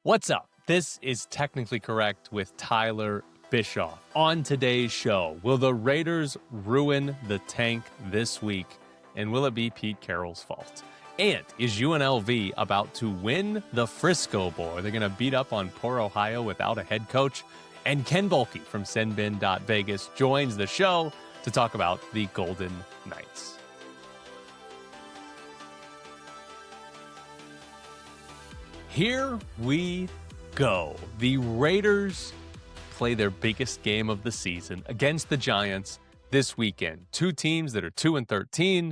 What's up? This is Technically Correct with Tyler Bischoff. On today's show, will the Raiders ruin the tank this week? And will it be Pete Carroll's fault? And is UNLV about to win the Frisco Bowl? Are they going to beat up on poor Ohio without a head coach? And Ken Boehlke from SinBin.Vegas joins the show to talk about the Golden Knights. Here we go. The Raiders play their biggest game of the season against the Giants this weekend. Two teams that are 2-13,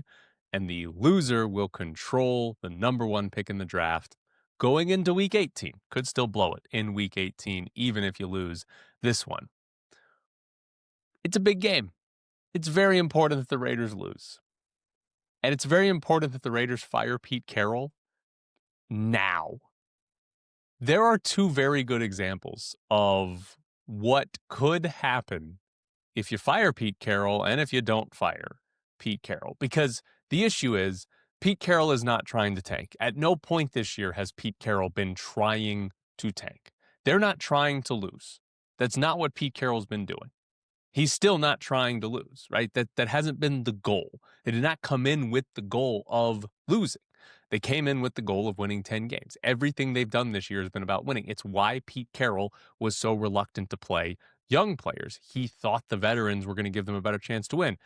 and the loser will control the number one pick in the draft going into Week 18. Could still blow it in Week 18, even if you lose this one. It's a big game. It's very important that the Raiders lose. And it's very important that the Raiders fire Pete Carroll now. There are two very good examples of what could happen if you fire Pete Carroll and if you don't fire Pete Carroll. Because the issue is, Pete Carroll is not trying to tank. At no point this year has Pete Carroll been trying to tank. They're not trying to lose. That's not what Pete Carroll's been doing. He's still not trying to lose, right? That hasn't been the goal. They did not come in with the goal of losing. They came in with the goal of winning 10 games. Everything they've done this year has been about winning. It's why Pete Carroll was so reluctant to play young players. He thought the veterans were going to give them a better chance to win.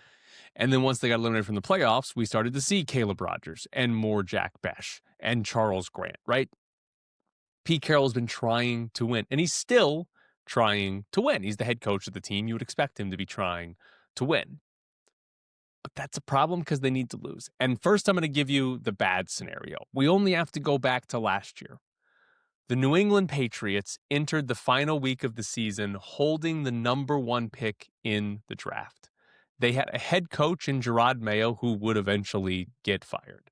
And then once they got eliminated from the playoffs, we started to see Caleb Rogers and more Jack Besh and Charles Grant, right? Pete Carroll has been trying to win, and he's still trying to win. He's the head coach of the team. You would expect him to be trying to win. But that's a problem because they need to lose. And first, I'm going to give you the bad scenario. We only have to go back to last year. The New England Patriots entered the final week of the season holding the number one pick in the draft. They had a head coach in Gerard Mayo who would eventually get fired.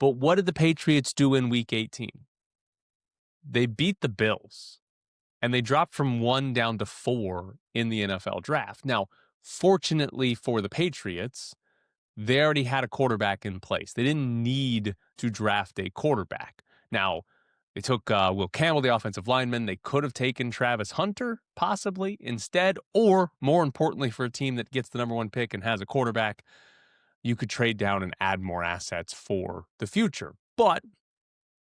But what did the Patriots do in Week 18? They beat the Bills. And they dropped from 1 down to 4 in the NFL draft. Now, fortunately for the Patriots, they already had a quarterback in place. They didn't need to draft a quarterback. Now, they took Will Campbell, the offensive lineman. They could have taken Travis Hunter, possibly, instead. Or, more importantly, for a team that gets the number one pick and has a quarterback, you could trade down and add more assets for the future. But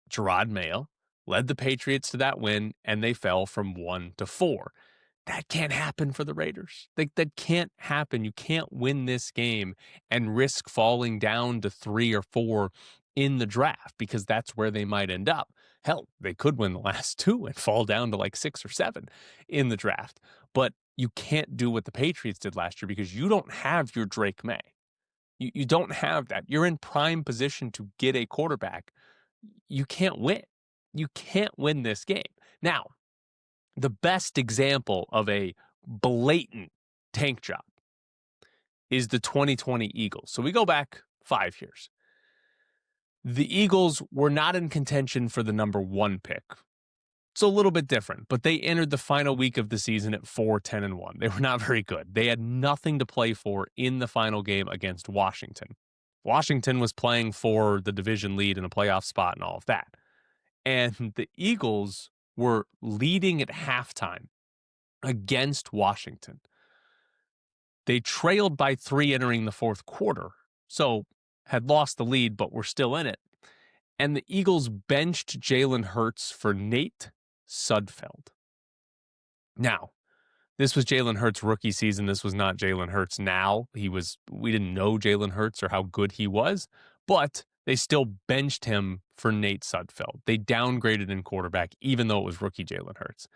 Gerard Mayo led the Patriots to that win, and they fell from 1 to 4. That can't happen for the Raiders. That can't happen. You can't win this game and risk falling down to 3 or 4 in the draft because that's where they might end up. Hell, they could win the last 2 and fall down to like 6 or 7 in the draft. But you can't do what the Patriots did last year because you don't have your Drake May. You don't have that. You're in prime position to get a quarterback. You can't win. You can't win this game. Now, the best example of a blatant tank job is the 2020 Eagles. So we go back 5 years. The Eagles were not in contention for the number one pick. It's a little bit different, but they entered the final week of the season at 4-10-1. They were not very good. They had nothing to play for in the final game against Washington. Washington was playing for the division lead and a playoff spot and all of that. And the Eagles were leading at halftime against Washington. They trailed by 3 entering the fourth quarter, so had lost the lead, but were still in it. And the Eagles benched Jalen Hurts for Nate Sudfeld. Now, this was Jalen Hurts' rookie season. This was not Jalen Hurts now. We didn't know Jalen Hurts or how good he was, but they still benched him for Nate Sudfeld. They downgraded in quarterback, even though it was rookie Jalen Hurts.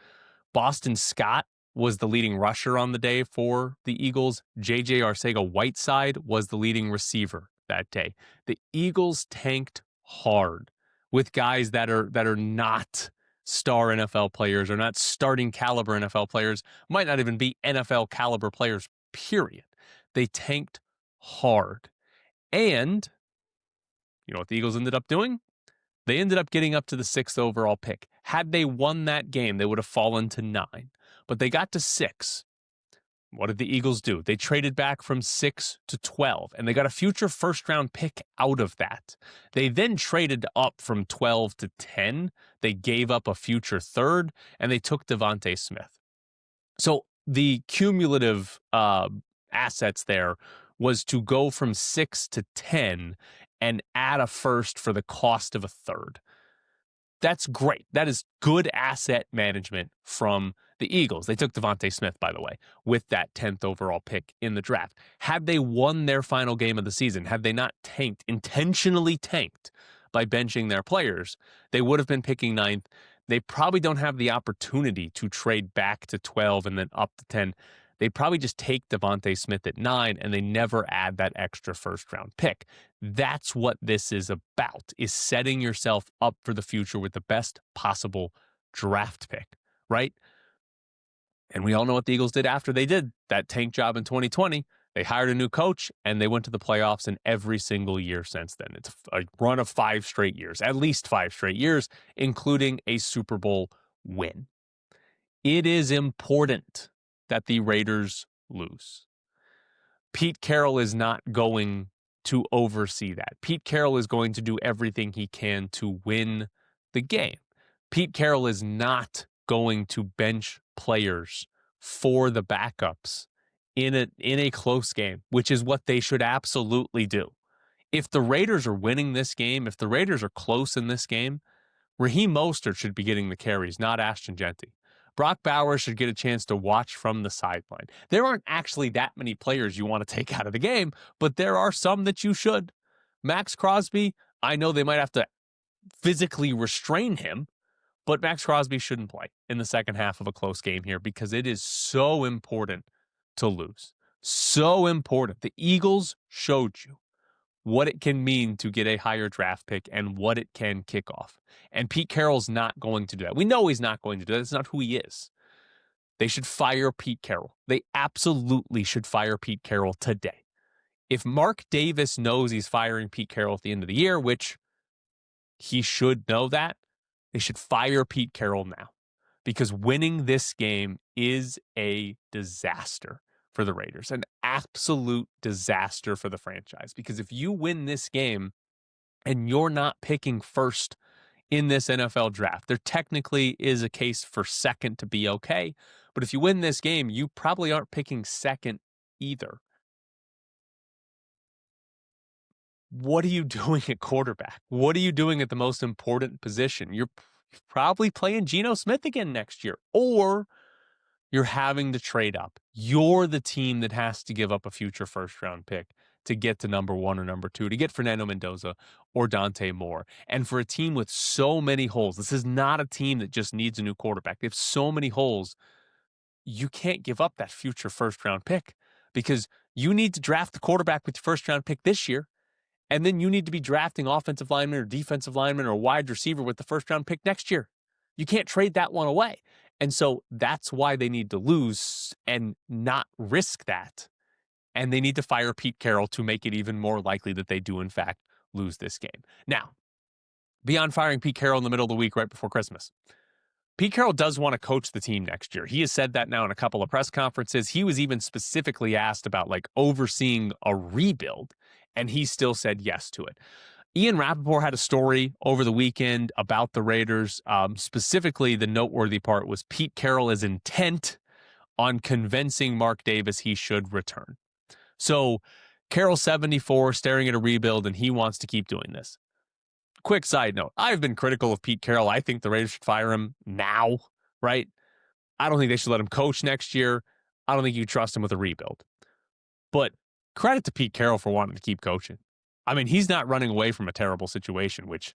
Boston Scott was the leading rusher on the day for the Eagles. J.J. Arcega-Whiteside was the leading receiver that day. The Eagles tanked hard with guys that are not star NFL players or not starting caliber NFL players, might not even be NFL caliber players, period. They tanked hard. And you know what the Eagles ended up doing? They ended up getting up to the 6th overall pick. Had they won that game, they would have fallen to 9. But they got to 6 what did the Eagles do? They traded back from 6 to 12, and they got a future first-round pick out of that. They then traded up from 12 to 10. They gave up a future third, and they took Devontae Smith. So the cumulative assets there was to go from 6 to 10 and add a first for the cost of a third. That's great. That is good asset management from the Eagles. They took Devontae Smith, by the way, with that 10th overall pick in the draft. Had they won their final game of the season, had they not intentionally tanked by benching their players, they would have been picking 9th. They probably don't have the opportunity to trade back to 12 and then up to 10. They probably just take Devontae Smith at 9 and they never add that extra first-round pick. That's what this is about, is setting yourself up for the future with the best possible draft pick, right? And we all know what the Eagles did after they did that tank job in 2020. They hired a new coach, and they went to the playoffs in every single year since then. It's a run of 5 straight years, at least 5 straight years, including a Super Bowl win. It is important that the Raiders lose. Pete Carroll is not going to oversee that. Pete Carroll is going to do everything he can to win the game. Pete Carroll is not going to bench players for the backups in a close game, which is what they should absolutely do. If the Raiders are winning this game, if the Raiders are close in this game, Raheem Mostert should be getting the carries, not Ashton Genty. Brock Bowers should get a chance to watch from the sideline. There aren't actually that many players you want to take out of the game, but there are some that you should. Max Crosby, I know they might have to physically restrain him, but Max Crosby shouldn't play in the second half of a close game here because it is so important to lose. So important. The Eagles showed you what it can mean to get a higher draft pick and what it can kick off. And Pete Carroll's not going to do that. We know he's not going to do that. It's not who he is. They should fire Pete Carroll. They absolutely should fire Pete Carroll today. If Mark Davis knows he's firing Pete Carroll at the end of the year, which he should know that, they should fire Pete Carroll now. Because winning this game is a disaster for the Raiders, an absolute disaster for the franchise. Because if you win this game and you're not picking first in this NFL draft, there technically is a case for second to be okay. But if you win this game, you probably aren't picking second either. What are you doing at quarterback? What are you doing at the most important position? You're probably playing Geno Smith again next year, or you're having to trade up. You're the team that has to give up a future first-round pick to get to number 1 or number 2, to get Fernando Mendoza or Dante Moore. And for a team with so many holes, this is not a team that just needs a new quarterback. They have so many holes. You can't give up that future first-round pick because you need to draft the quarterback with your first-round pick this year, and then you need to be drafting offensive lineman or defensive lineman or wide receiver with the first-round pick next year. You can't trade that one away. And so that's why they need to lose and not risk that. And they need to fire Pete Carroll to make it even more likely that they do, in fact, lose this game. Now, beyond firing Pete Carroll in the middle of the week right before Christmas, Pete Carroll does want to coach the team next year. He has said that now in a couple of press conferences. He was even specifically asked about overseeing a rebuild, and he still said yes to it. Ian Rappaport had a story over the weekend about the Raiders. Specifically, the noteworthy part was Pete Carroll is intent on convincing Mark Davis he should return. So Carroll's 74, staring at a rebuild, and he wants to keep doing this. Quick side note, I've been critical of Pete Carroll. I think the Raiders should fire him now, right? I don't think they should let him coach next year. I don't think you trust him with a rebuild. But credit to Pete Carroll for wanting to keep coaching. I mean, he's not running away from a terrible situation, which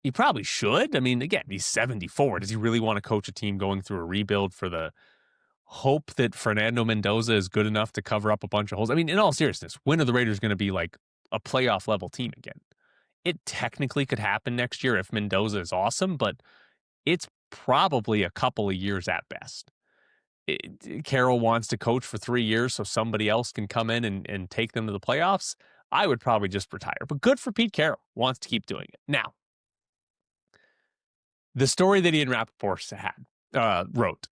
he probably should. I mean, again, he's 74. Does he really want to coach a team going through a rebuild for the hope that Fernando Mendoza is good enough to cover up a bunch of holes? I mean, in all seriousness, when are the Raiders going to be like a playoff level team again? It technically could happen next year if Mendoza is awesome, but it's probably a couple of years at best. Carroll wants to coach for 3 years so somebody else can come in and take them to the playoffs. I would probably just retire. But good for Pete Carroll. Wants to keep doing it. Now, the story that Ian Rappaport wrote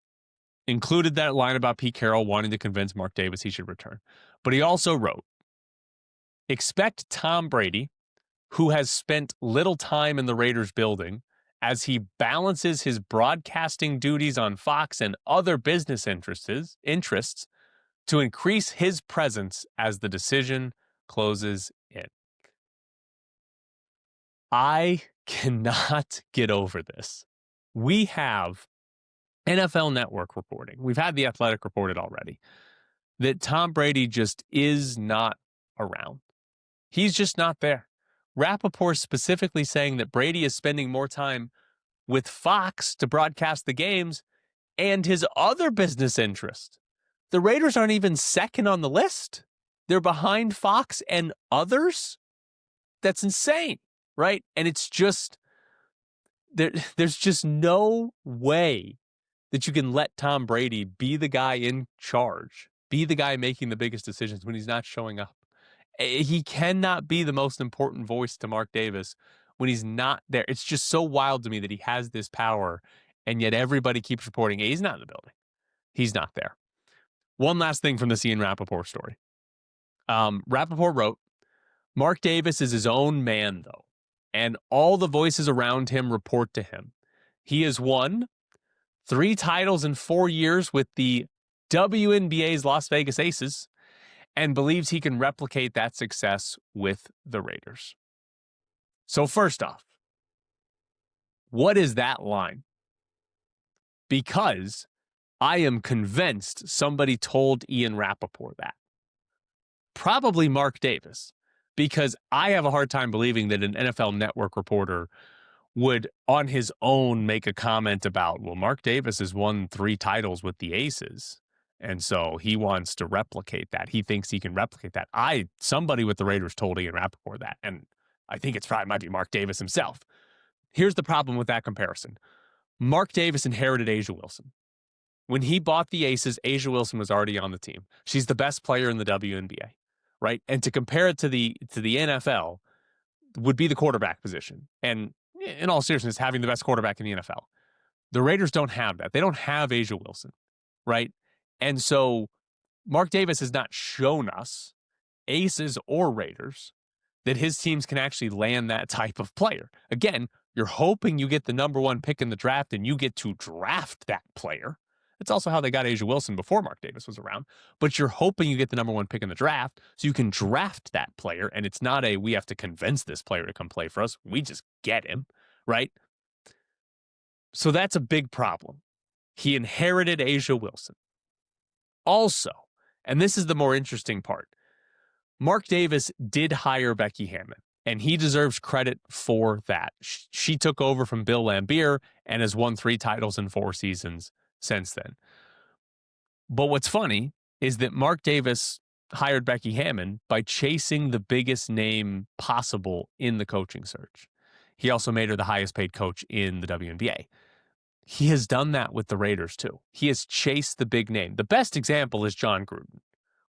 included that line about Pete Carroll wanting to convince Mark Davis he should return. But he also wrote, expect Tom Brady, who has spent little time in the Raiders building, as he balances his broadcasting duties on Fox and other business interests to increase his presence as the decision closes in. I cannot get over this. We have NFL Network reporting. We've had The Athletic reported already that Tom Brady just is not around. He's just not there. Rappaport specifically saying that Brady is spending more time with Fox to broadcast the games and his other business interest. The Raiders aren't even second on the list. They're behind Fox and others. That's insane, right? And it's just, there's just no way that you can let Tom Brady be the guy in charge, be the guy making the biggest decisions when he's not showing up. He cannot be the most important voice to Mark Davis when he's not there. It's just so wild to me that he has this power, and yet everybody keeps reporting, hey, he's not in the building. He's not there. One last thing from the Ian Rappaport story. Rappaport wrote, Mark Davis is his own man, though, and all the voices around him report to him. He has won 3 titles in 4 years with the WNBA's Las Vegas Aces and believes he can replicate that success with the Raiders. So first off, what is that line? Because I am convinced somebody told Ian Rappaport that. Probably Mark Davis, because I have a hard time believing that an NFL Network reporter would on his own make a comment about, well, Mark Davis has won 3 titles with the Aces, and so he wants to replicate that. He thinks he can replicate that. Somebody with the Raiders told Ian Rappaport that, and I think it's probably might be Mark Davis himself. Here's the problem with that comparison. Mark Davis inherited A'ja Wilson. When he bought the Aces, A'ja Wilson was already on the team. She's the best player in the WNBA, right? And to compare it to the NFL would be the quarterback position. And in all seriousness, having the best quarterback in the NFL. The Raiders don't have that. They don't have A'ja Wilson, right? And so Mark Davis has not shown us, Aces or Raiders, that his teams can actually land that type of player. Again, you're hoping you get the number 1 pick in the draft and you get to draft that player. That's also how they got A'ja Wilson before Mark Davis was around. But you're hoping you get the number 1 pick in the draft so you can draft that player. And it's not we have to convince this player to come play for us. We just get him, right? So that's a big problem. He inherited A'ja Wilson. Also, and this is the more interesting part, Mark Davis did hire Becky Hammon, and he deserves credit for that. She took over from Bill Laimbeer and has won 3 titles in 4 seasons since then. But what's funny is that Mark Davis hired Becky Hammon by chasing the biggest name possible in the coaching search. He also made her the highest paid coach in the WNBA. He has done that with the Raiders too. He has chased the big name. The best example is John Gruden.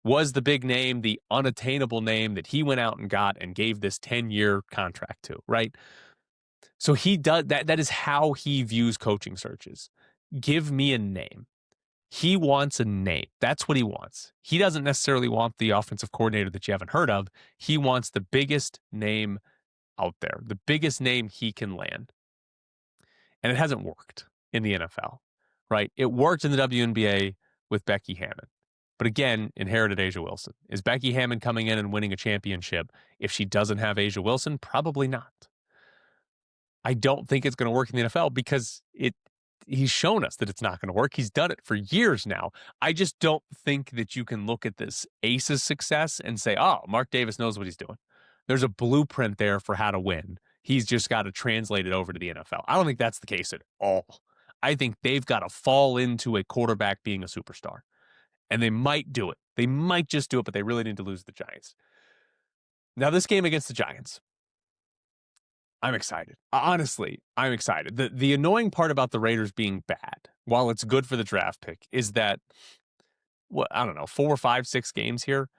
Was the big name, the unattainable name that he went out and got and gave this 10-year contract to, right? So he does that. That is how he views coaching searches. Give me a name. He wants a name. That's what he wants. He doesn't necessarily want the offensive coordinator that you haven't heard of. He wants the biggest name out there, the biggest name he can land. And it hasn't worked in the NFL, right? It worked in the WNBA with Becky Hammon. But again, inherited A'ja Wilson. Is Becky Hammon coming in and winning a championship if she doesn't have A'ja Wilson? Probably not. I don't think it's going to work in the NFL because he's shown us that it's not going to work. He's done it for years now. I just don't think that you can look at this Aces success and say, oh, Mark Davis knows what he's doing. There's a blueprint there for how to win. He's just got to translate it over to the NFL. I don't think that's the case at all. I think they've got to fall into a quarterback being a superstar. And they might do it. They might just do it, but they really need to lose the Giants. Now, this game against the Giants, I'm excited. Honestly, I'm excited. The annoying part about the Raiders being bad, while it's good for the draft pick, is that, I don't know, 4, 5, 6 games here,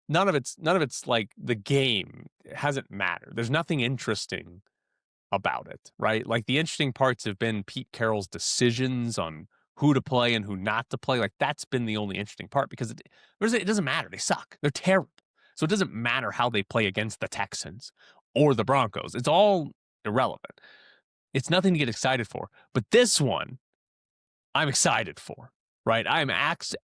none of it's like the game hasn't mattered. There's nothing interesting about it, right? Like the interesting parts have been Pete Carroll's decisions on who to play and who not to play. Like, that's been the only interesting part because it doesn't matter. They suck. They're terrible. So it doesn't matter how they play against the Texans or the Broncos. It's all irrelevant. It's nothing to get excited for. But this one, I'm excited for, right? I'm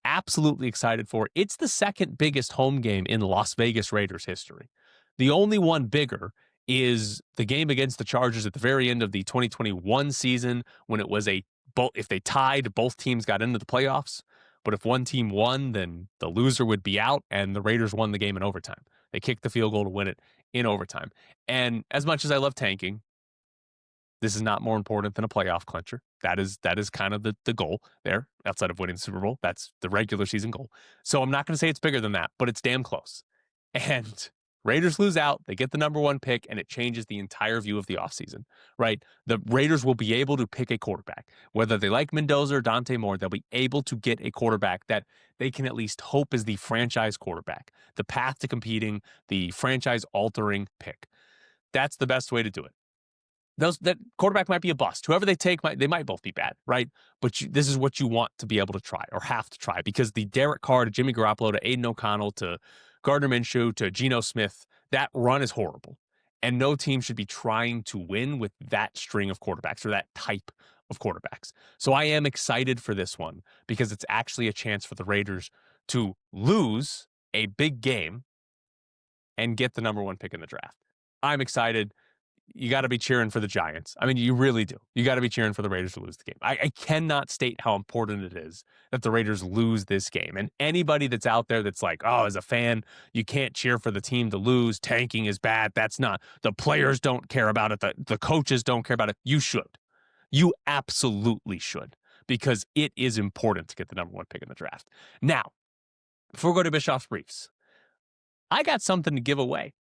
absolutely excited for. It's the second biggest home game in Las Vegas Raiders history. The only one bigger is the game against the Chargers at the very end of the 2021 season when it was if they tied, both teams got into the playoffs. But if one team won, then the loser would be out, and the Raiders won the game in overtime. They kicked the field goal to win it in overtime. And as much as I love tanking, this is not more important than a playoff clincher. That is kind of the goal there, outside of winning the Super Bowl. That's the regular season goal. So I'm not going to say it's bigger than that, but it's damn close. And Raiders lose out, they get the number 1 pick, and it changes the entire view of the offseason, right? The Raiders will be able to pick a quarterback. Whether they like Mendoza or Dante Moore, they'll be able to get a quarterback that they can at least hope is the franchise quarterback, the path to competing, the franchise-altering pick. That's the best way to do it. That quarterback might be a bust. Whoever they take, they might both be bad, right? But this is what you want to be able to try or have to try, because the Derek Carr to Jimmy Garoppolo to Aiden O'Connell to Gardner Minshew to Geno Smith, that run is horrible. And no team should be trying to win with that string of quarterbacks or that type of quarterbacks. So I am excited for this one because it's actually a chance for the Raiders to lose a big game and get the number 1 pick in the draft. I'm excited. You got to be cheering for the Giants. I mean, you really do. You got to be cheering for the Raiders to lose the game. I cannot state how important it is that the Raiders lose this game. And anybody that's out there that's like, oh, as a fan, you can't cheer for the team to lose. Tanking is bad. That's not. The players don't care about it. The coaches don't care about it. You should. You absolutely should, because it is important to get the number 1 pick in the draft. Now, before we go to Bischoff's Briefs, I got something to give away.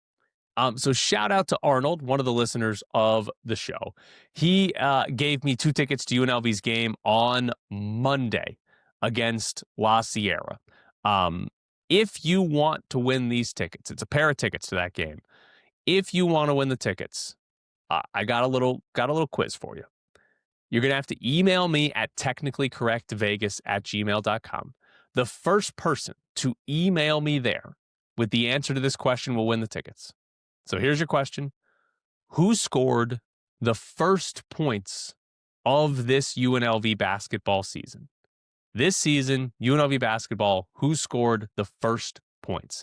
So shout out to Arnold, one of the listeners of the show. He gave me 2 tickets to UNLV's game on Monday against La Sierra. If you want to win these tickets, it's a pair of tickets to that game. If you want to win the tickets, I got a little quiz for you. You're going to have to email me at TechnicallyCorrectVegas@gmail.com. The first person to email me there with the answer to this question will win the tickets. So here's your question. Who scored the first points of this UNLV basketball season? This season, UNLV basketball, who scored the first points?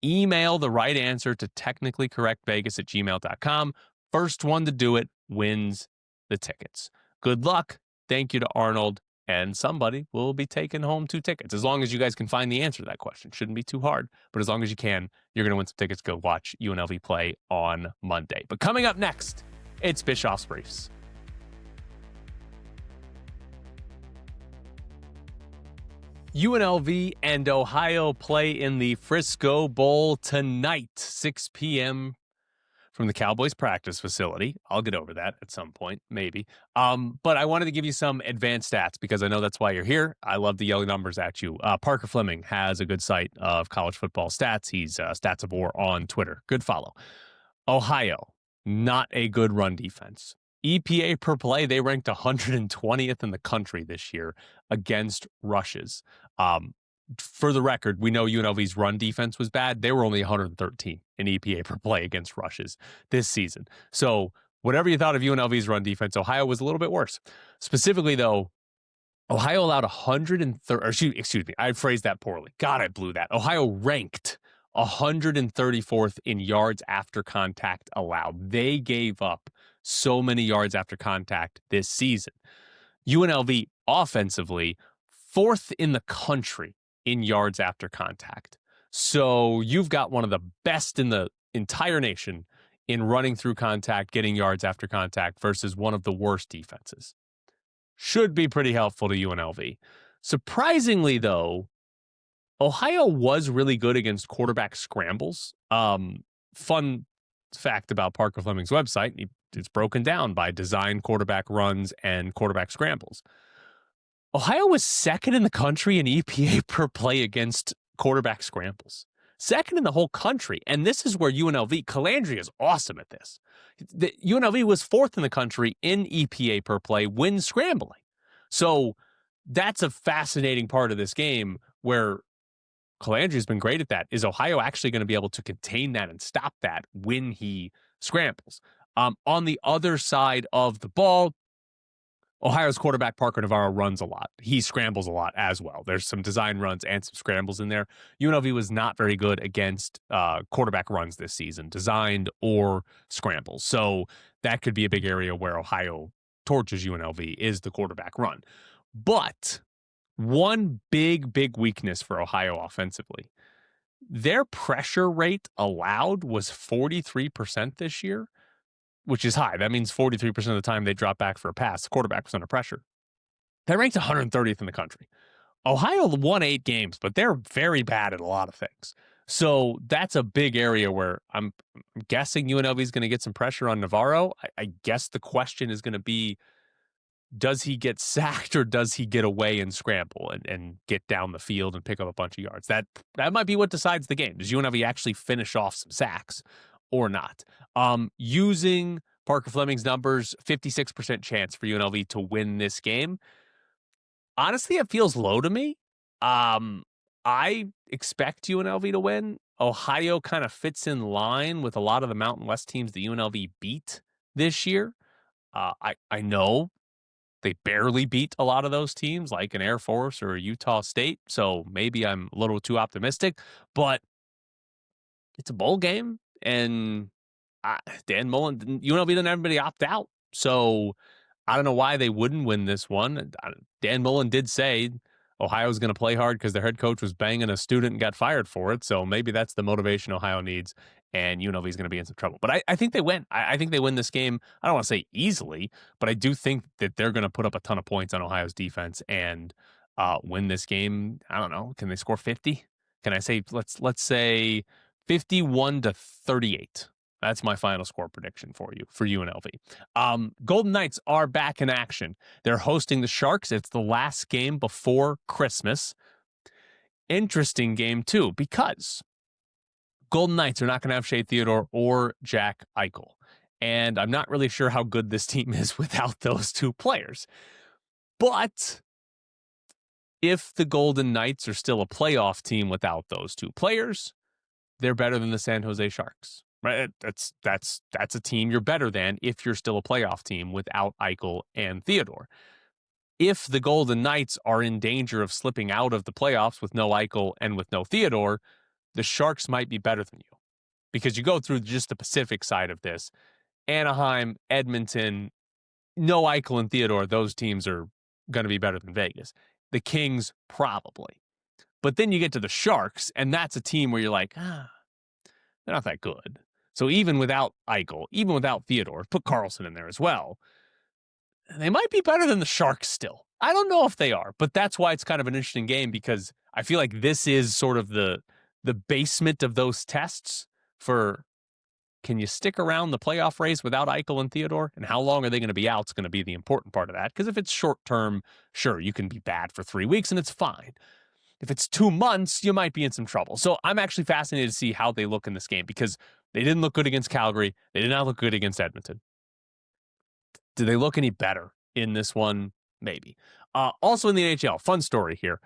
Email the right answer to technicallycorrectvegas@gmail.com. First one to do it wins the tickets. Good luck. Thank you to Arnold. And somebody will be taking home 2 tickets. As long as you guys can find the answer to that question. Shouldn't be too hard. But as long as you can, you're going to win some tickets to go watch UNLV play on Monday. But coming up next, it's Bischoff's Briefs. UNLV and Ohio play in the Frisco Bowl tonight, 6 p.m. from the Cowboys practice facility. I'll get over that at some point, maybe. But I wanted to give you some advanced stats because I know that's why you're here. I love to yell numbers at you. Parker Fleming has a good site of college football stats. He's Stats of War on Twitter. Good follow. Ohio, not a good run defense. EPA per play, they ranked 120th in the country this year against rushes. For the record, we know UNLV's run defense was bad. They were only 113 in EPA per play against rushes this season. So whatever you thought of UNLV's run defense, Ohio was a little bit worse. Specifically, though, Ohio allowed 130, excuse me, I phrased that poorly. God, I blew that. Ohio ranked 134th in yards after contact allowed. They gave up so many yards after contact this season. UNLV offensively, 4th in the country in yards after contact. So you've got one of the best in the entire nation in running through contact, getting yards after contact versus one of the worst defenses. Should be pretty helpful to UNLV. Surprisingly, though, Ohio was really good against quarterback scrambles. Fun fact about Parker Fleming's website, it's broken down by design quarterback runs and quarterback scrambles. Ohio was 2nd in the country in EPA per play against quarterback scrambles. 2nd in the whole country. And this is where UNLV, Calandria is awesome at this. UNLV was 4th in the country in EPA per play when scrambling. So that's a fascinating part of this game where Calandri's been great at that. Is Ohio actually going to be able to contain that and stop that when he scrambles? On the other side of the ball, Ohio's quarterback Parker Navarro runs a lot. He scrambles a lot as well. There's some design runs and some scrambles in there. UNLV was not very good against quarterback runs this season, designed or scrambles. So that could be a big area where Ohio torches UNLV is the quarterback run. But one big weakness for Ohio offensively, their pressure rate allowed was 43% this year, which is high. That means 43% of the time they drop back for a pass. The quarterback was under pressure. That ranked 130th in the country. Ohio won 8 games, but they're very bad at a lot of things. So that's a big area where I'm guessing UNLV is going to get some pressure on Navarro. I guess the question is going to be, does he get sacked or does he get away and scramble and get down the field and pick up a bunch of yards? That might be what decides the game. Does UNLV actually finish off some sacks or not? Using Parker Fleming's numbers, 56% chance for UNLV to win this game. Honestly, it feels low to me. I expect UNLV to win. Ohio kind of fits in line with a lot of the Mountain West teams that UNLV beat this year. I know they barely beat a lot of those teams, like an Air Force or a Utah State. So maybe I'm a little too optimistic, but it's a bowl game, and Dan Mullen, UNLV didn't have anybody opt out. So I don't know why they wouldn't win this one. Dan Mullen did say Ohio's going to play hard because their head coach was banging a student and got fired for it. So maybe that's the motivation Ohio needs, and UNLV is going to be in some trouble. But I think they win. I think they win this game. I don't want to say easily, but I do think that they're going to put up a ton of points on Ohio's defense and win this game. I don't know. Can they score 50? Can I say, let's say 51-38. That's my final score prediction for you, for UNLV. Golden Knights are back in action. They're hosting the Sharks. It's the last game before Christmas. Interesting game, too, because Golden Knights are not going to have Shea Theodore or Jack Eichel. And I'm not really sure how good this team is without those two players. But if the Golden Knights are still a playoff team without those two players, they're better than the San Jose Sharks. Right? That's a team you're better than if you're still a playoff team without Eichel and Theodore. If the Golden Knights are in danger of slipping out of the playoffs with no Eichel and with no Theodore, the Sharks might be better than you. Because you go through just the Pacific side of this. Anaheim, Edmonton, no Eichel and Theodore, those teams are going to be better than Vegas. The Kings, probably. But then you get to the Sharks, and that's a team where you're like, they're not that good. So even without Eichel, even without Theodore, put Carlson in there as well, they might be better than the Sharks still. I don't know if they are, but that's why it's kind of an interesting game, because I feel like this is sort of the basement of those tests for, can you stick around the playoff race without Eichel and Theodore? And how long are they going to be out? It's going to be the important part of that. Because if it's short term, sure, you can be bad for 3 weeks and it's fine. If it's 2 months, you might be in some trouble. So I'm actually fascinated to see how they look in this game, because they didn't look good against Calgary. They did not look good against Edmonton. Do they look any better in this one? Maybe. Also in the NHL, fun story here.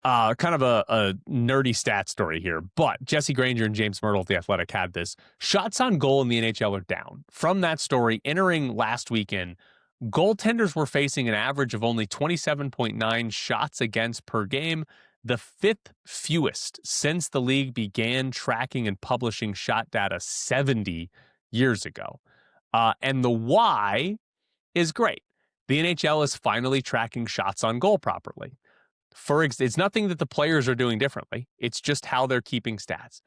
Kind of a nerdy stat story here, but Jesse Granger and James Myrtle of The Athletic had this. Shots on goal in the NHL are down. From that story, entering last weekend, goaltenders were facing an average of only 27.9 shots against per game, the 5th fewest since the league began tracking and publishing shot data 70 years ago. And the why is great. The NHL is finally tracking shots on goal properly. It's nothing that the players are doing differently. It's just how they're keeping stats.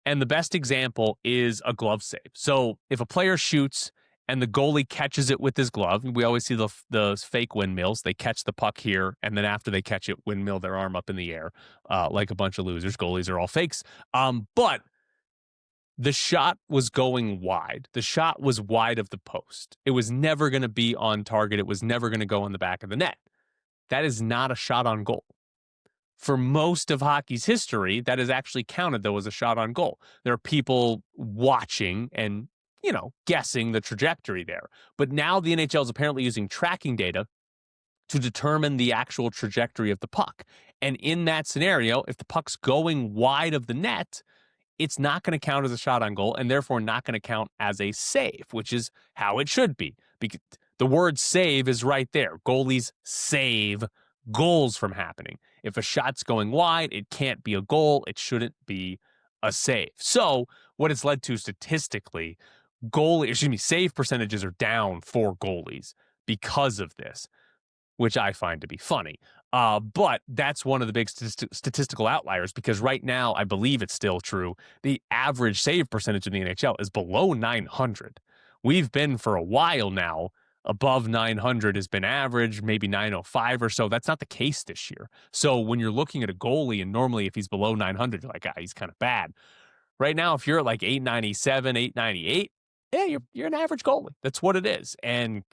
And the best example is a glove save. So if a player shoots and the goalie catches it with his glove, we always see the fake windmills. They catch the puck here, and then after they catch it, windmill their arm up in the air like a bunch of losers. Goalies are all fakes. But the shot was going wide. The shot was wide of the post. It was never going to be on target. It was never going to go in the back of the net. That is not a shot on goal. For most of hockey's history, that is actually counted, though, as a shot on goal. There are people watching and, guessing the trajectory there. But now the NHL is apparently using tracking data to determine the actual trajectory of the puck. And in that scenario, if the puck's going wide of the net, it's not going to count as a shot on goal and therefore not going to count as a save, which is how it should be. Because the word save is right there. Goalies save goals from happening. If a shot's going wide, it can't be a goal. It shouldn't be a save. So what it's led to statistically, save percentages are down for goalies because of this, which I find to be funny. But that's one of the big statistical outliers, because right now, I believe it's still true, the average save percentage in the NHL is below 900. We've been for a while now, above 900 has been average, maybe 905 or so. That's not the case this year. So when you're looking at a goalie, and normally if he's below 900, you're like, he's kind of bad. Right now, if you're at like 897, 898, yeah, you're an average goalie. That's what it is. And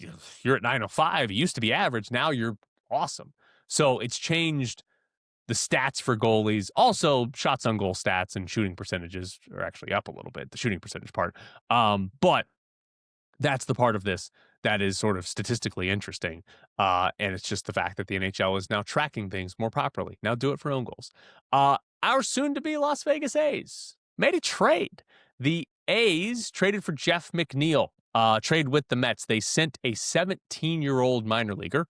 you're at 905. It used to be average. Now you're awesome. So it's changed the stats for goalies. Also, shots on goal stats and shooting percentages are actually up a little bit, the shooting percentage part. But that's the part of this that is sort of statistically interesting. And it's just the fact that the NHL is now tracking things more properly. Now do it for own goals. Our soon-to-be Las Vegas A's made a trade. The A's traded for Jeff McNeil, trade with the Mets. They sent a 17-year-old minor leaguer,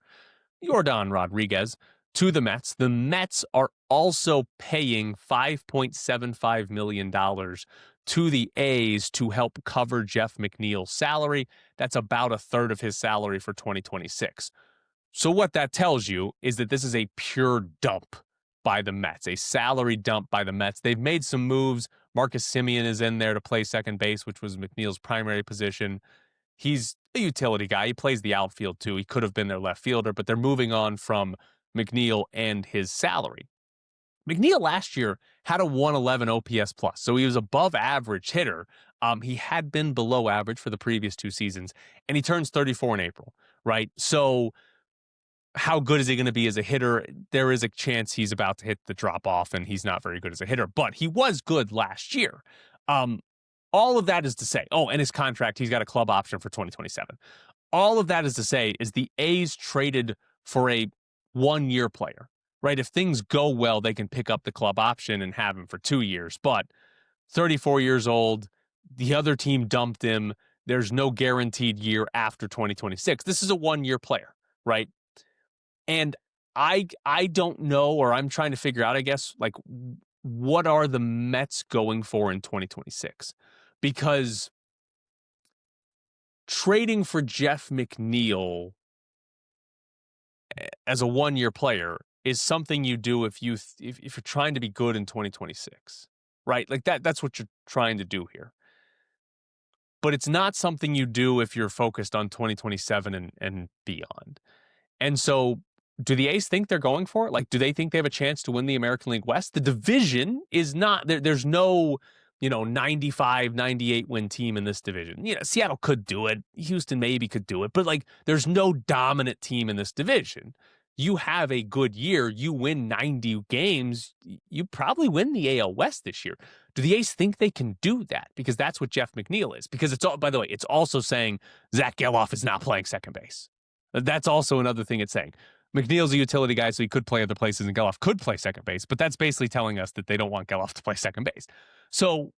Yordan Rodriguez, to the Mets. The Mets are also paying $5.75 million to the A's to help cover Jeff McNeil's salary. That's about a third of his salary for 2026. So what that tells you is that this is a pure dump by the Mets, a salary dump by the Mets. They've made some moves. Marcus Semien is in there to play second base, which was McNeil's primary position. He's a utility guy. He plays the outfield too. He could have been their left fielder, but they're moving on from McNeil and his salary. McNeil last year had a 111 OPS plus, so he was above average hitter. He had been below average for the previous 2 seasons, and he turns 34 in April, right? So how good is he going to be as a hitter? There is a chance he's about to hit the drop off, and he's not very good as a hitter, but he was good last year. All of that is to say, and his contract, he's got a club option for 2027. All of that is to say is the A's traded for a 1-year player, right? If things go well, they can pick up the club option and have him for 2 years, but 34 years old, the other team dumped him. There's no guaranteed year after 2026. This is a 1-year player, right? And I don't know, or I'm trying to figure out, I guess, like, what are the Mets going for in 2026? Because trading for Jeff McNeil as a 1-year player is something you do if you're trying to be good in 2026, right? Like that's what you're trying to do here. But it's not something you do if you're focused on 2027 and beyond. And so do the A's think they're going for it? Like, do they think they have a chance to win the American League West? The division is not, there's no, 95, 98 win team in this division. Seattle could do it. Houston maybe could do it. But, like, there's no dominant team in this division. You have a good year. You win 90 games. You probably win the AL West this year. Do the A's think they can do that? Because that's what Jeff McNeil is. Because by the way, it's also saying Zach Geloff is not playing second base. That's also another thing it's saying. McNeil's a utility guy, so he could play other places, and Geloff could play second base, but that's basically telling us that they don't want Geloff to play second base. So,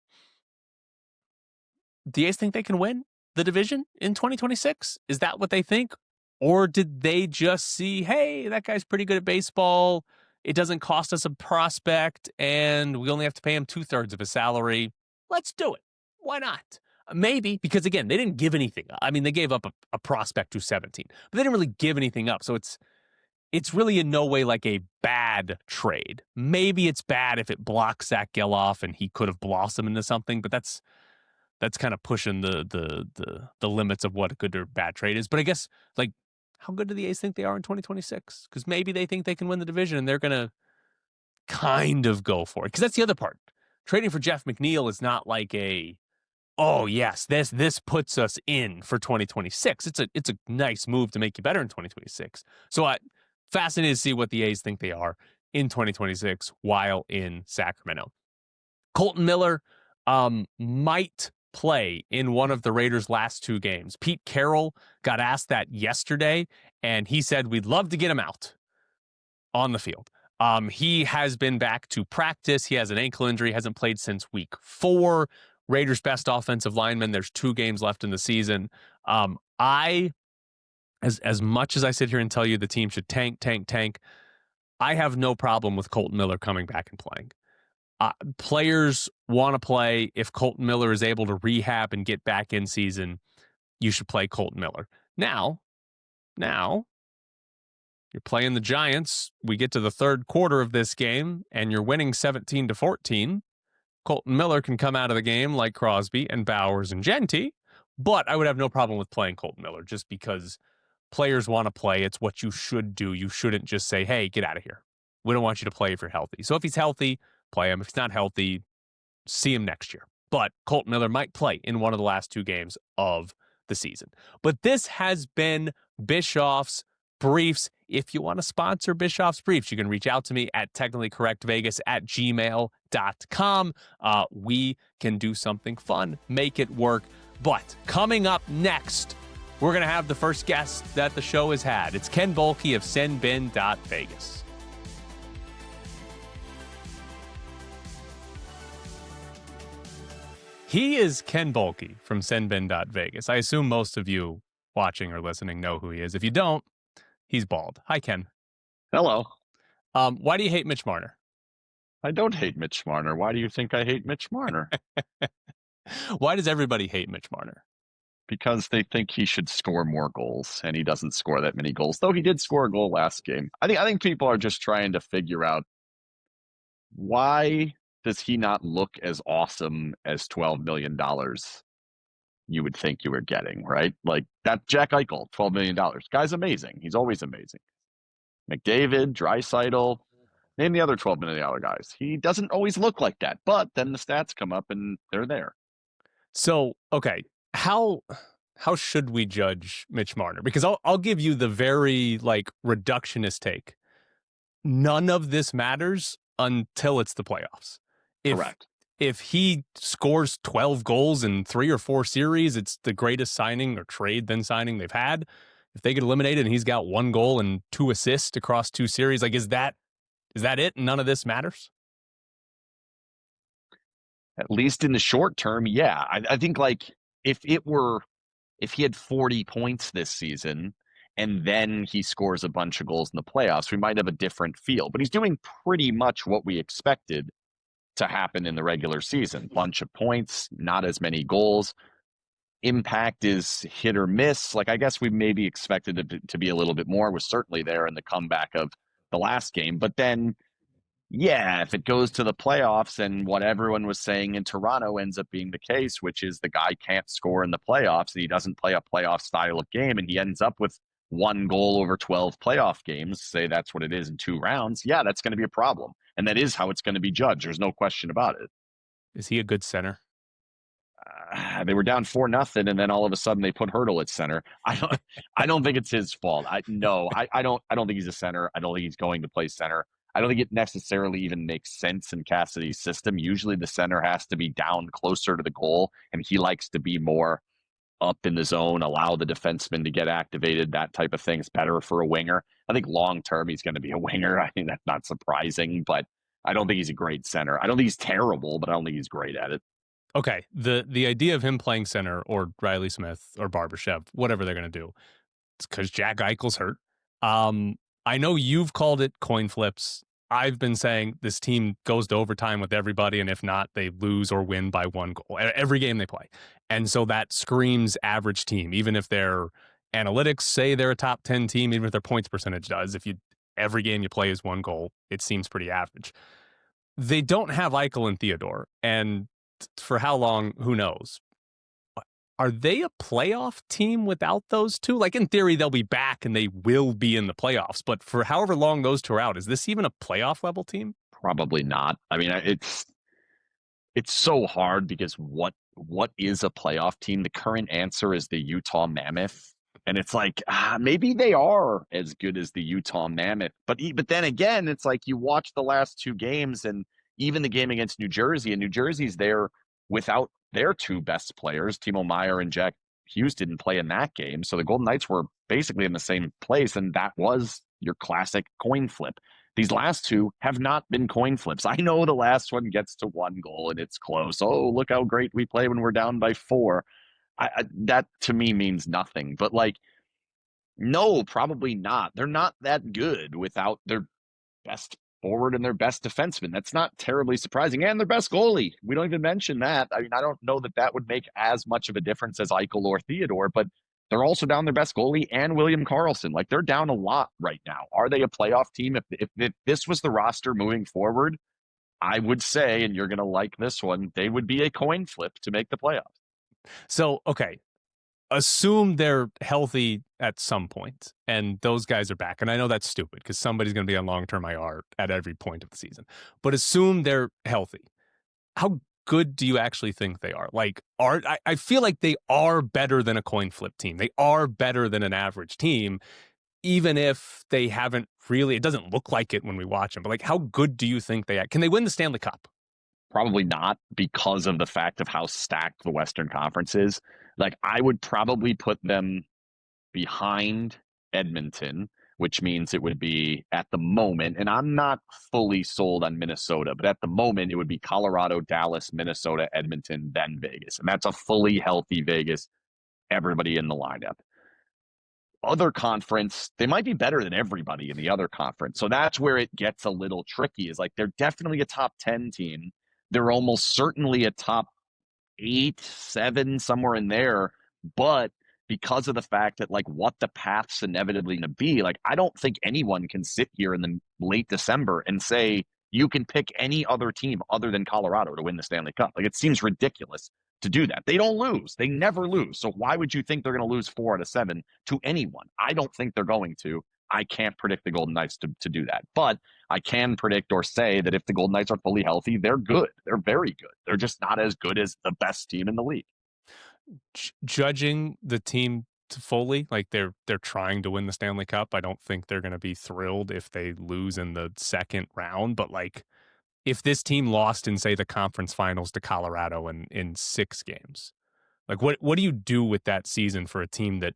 do the A's think they can win the division in 2026? Is that what they think? Or did they just see, hey, that guy's pretty good at baseball, it doesn't cost us a prospect, and we only have to pay him 2/3 of his salary. Let's do it. Why not? Maybe, because again, they didn't give anything. I mean, they gave up a prospect who's 17, but they didn't really give anything up, so it's really in no way like a bad trade. Maybe it's bad if it blocks Zach Geloff and he could have blossomed into something, but that's kind of pushing the limits of what a good or bad trade is. But I guess, like, how good do the A's think they are in 2026? Because maybe they think they can win the division and they're going to kind of go for it. Because that's the other part. Trading for Jeff McNeil is not like oh yes, this puts us in for 2026. It's a nice move to make you better in 2026. So fascinated to see what the A's think they are in 2026 while in Sacramento. Colton Miller might play in one of the Raiders' last 2 games. Pete Carroll got asked that yesterday, and he said we'd love to get him out on the field. He has been back to practice. He has an ankle injury, hasn't played since week 4. Raiders' best offensive lineman. There's 2 games left in the season. As much as I sit here and tell you the team should tank, I have no problem with Colton Miller coming back and playing. Players want to play. If Colton Miller is able to rehab and get back in season, you should play Colton Miller. Now, you're playing the Giants. We get to the third quarter of this game, and you're winning 17-14. Colton Miller can come out of the game like Crosby and Bowers and Genty, but I would have no problem with playing Colton Miller just because players want to play. It's what you should do. You shouldn't just say, hey, get out of here. We don't want you to play if you're healthy. So if he's healthy, play him. If he's not healthy, see him next year. But Colton Miller might play in one of the last 2 games of the season. But this has been Bischoff's Briefs. If you want to sponsor Bischoff's Briefs, you can reach out to me at technicallycorrectvegas@gmail.com. We can do something fun, make it work. But coming up next, we're going to have the first guest that the show has had. It's Ken Boehlke of SinBin.Vegas. He is Ken Boehlke from SinBin.Vegas. I assume most of you watching or listening know who he is. If you don't, he's bald. Hi, Ken. Hello. Why do you hate Mitch Marner? I don't hate Mitch Marner. Why do you think I hate Mitch Marner? Why does everybody hate Mitch Marner? Because they think he should score more goals, and he doesn't score that many goals, though he did score a goal last game. I think people are just trying to figure out, why does he not look as awesome as $12 million you would think you were getting, right? Like that Jack Eichel, $12 million. Guy's amazing. He's always amazing. McDavid, Draisaitl, name the other $12 million guys. He doesn't always look like that, but then the stats come up and they're there. So, okay, how should we judge Mitch Marner? Because I'll give you the very reductionist take. None of this matters until it's the playoffs. Correct. If he scores 12 goals in 3 or 4 series, it's the greatest signing or trade then signing they've had. If they get eliminated and he's got 1 goal and 2 assists across 2 series, is that it? None of this matters? At least in the short term, yeah. I think if he had 40 points this season and then he scores a bunch of goals in the playoffs, we might have a different feel. But he's doing pretty much what we expected to happen in the regular season. Bunch of points, not as many goals. Impact is hit or miss. I guess we maybe expected it to be a little bit more. It was certainly there in the comeback of the last game. But then, yeah, if it goes to the playoffs and what everyone was saying in Toronto ends up being the case, which is the guy can't score in the playoffs and he doesn't play a playoff style of game and he ends up with 1 goal over 12 playoff games, say that's what it is in 2 rounds, yeah, that's going to be a problem. And that is how it's going to be judged. There's no question about it. Is he a good center? They were down 4-0, and then all of a sudden they put Hurdle at center. I don't think it's his fault. I don't think he's a center. I don't think he's going to play center. I don't think it necessarily even makes sense in Cassidy's system. Usually the center has to be down closer to the goal, and he likes to be more up in the zone, allow the defenseman to get activated, that type of thing. Is better for a winger. I think long-term he's going to be a winger. I think that's not surprising, but I don't think he's a great center. I don't think he's terrible, but I don't think he's great at it. Okay, the idea of him playing center or Riley Smith or Barbashev, whatever they're going to do, it's because Jack Eichel's hurt. I know you've called it coin flips. I've been saying this team goes to overtime with everybody, and if not, they lose or win by 1 goal every game they play. And so that screams average team, even if their analytics say they're a top 10 team, even if their points percentage does. If every game you play is 1 goal, it seems pretty average. They don't have Eichel and Theodore, and for how long, who knows? Are they a playoff team without those two? In theory, they'll be back and they will be in the playoffs. But for however long those two are out, is this even a playoff level team? Probably not. I mean, it's so hard because what is a playoff team? The current answer is the Utah Mammoth. And it's maybe they are as good as the Utah Mammoth. But then again, it's you watch the last 2 games and even the game against New Jersey, and New Jersey's there without their 2 best players, Timo Meier and Jack Hughes didn't play in that game. So the Golden Knights were basically in the same place, and that was your classic coin flip. These last two have not been coin flips. I know the last one gets to 1 goal and it's close. Oh, look how great we play when we're down by 4. That to me means nothing. But like, no, probably not. They're not that good without their best forward and their best defenseman. That's not terribly surprising. And their best goalie. We don't even mention that. I mean, I don't know that that would make as much of a difference as Eichel or Theodore, but they're also down their best goalie and William Karlsson. Like, they're down a lot right now. Are they a playoff team? If this was the roster moving forward, I would say, and you're going to like this one, they would be a coin flip to make the playoffs. So, okay, assume they're healthy at some point and those guys are back. And I know that's stupid because somebody's going to be on long-term IR at every point of the season. But assume they're healthy. How good do you actually think they are? Like, I feel like they are better than a coin flip team. They are better than an average team, even if they haven't really, it doesn't look like it when we watch them. But like, how good do you think they are? Can they win the Stanley Cup? Probably not, because of the fact of how stacked the Western Conference is. Like, I would probably put them behind Edmonton, which means it would be at the moment, and I'm not fully sold on Minnesota, but at the moment it would be Colorado, Dallas, Minnesota, Edmonton, then Vegas. And that's a fully healthy Vegas, everybody in the lineup. Other conference, they might be better than everybody in the other conference. So that's where it gets a little tricky, is like, they're definitely a top 10 team. They're almost certainly a top 8, 7, somewhere in there. But because of the fact that, like, what the path's inevitably going to be, like, I don't think anyone can sit here in the late December and say you can pick any other team other than Colorado to win the Stanley Cup. Like, it seems ridiculous to do that. They don't lose. They never lose. So why would you think they're going to lose 4 out of 7 to anyone? I don't think they're going to. I can't predict the Golden Knights to do that. But I can predict or say that if the Golden Knights are fully healthy, they're good. They're very good. They're just not as good as the best team in the league. Judging the team fully, like, they're trying to win the Stanley Cup. I don't think they're going to be thrilled if they lose in the second round. But like, if this team lost in, say, the conference finals to Colorado in 6 games, like, what do you do with that season for a team that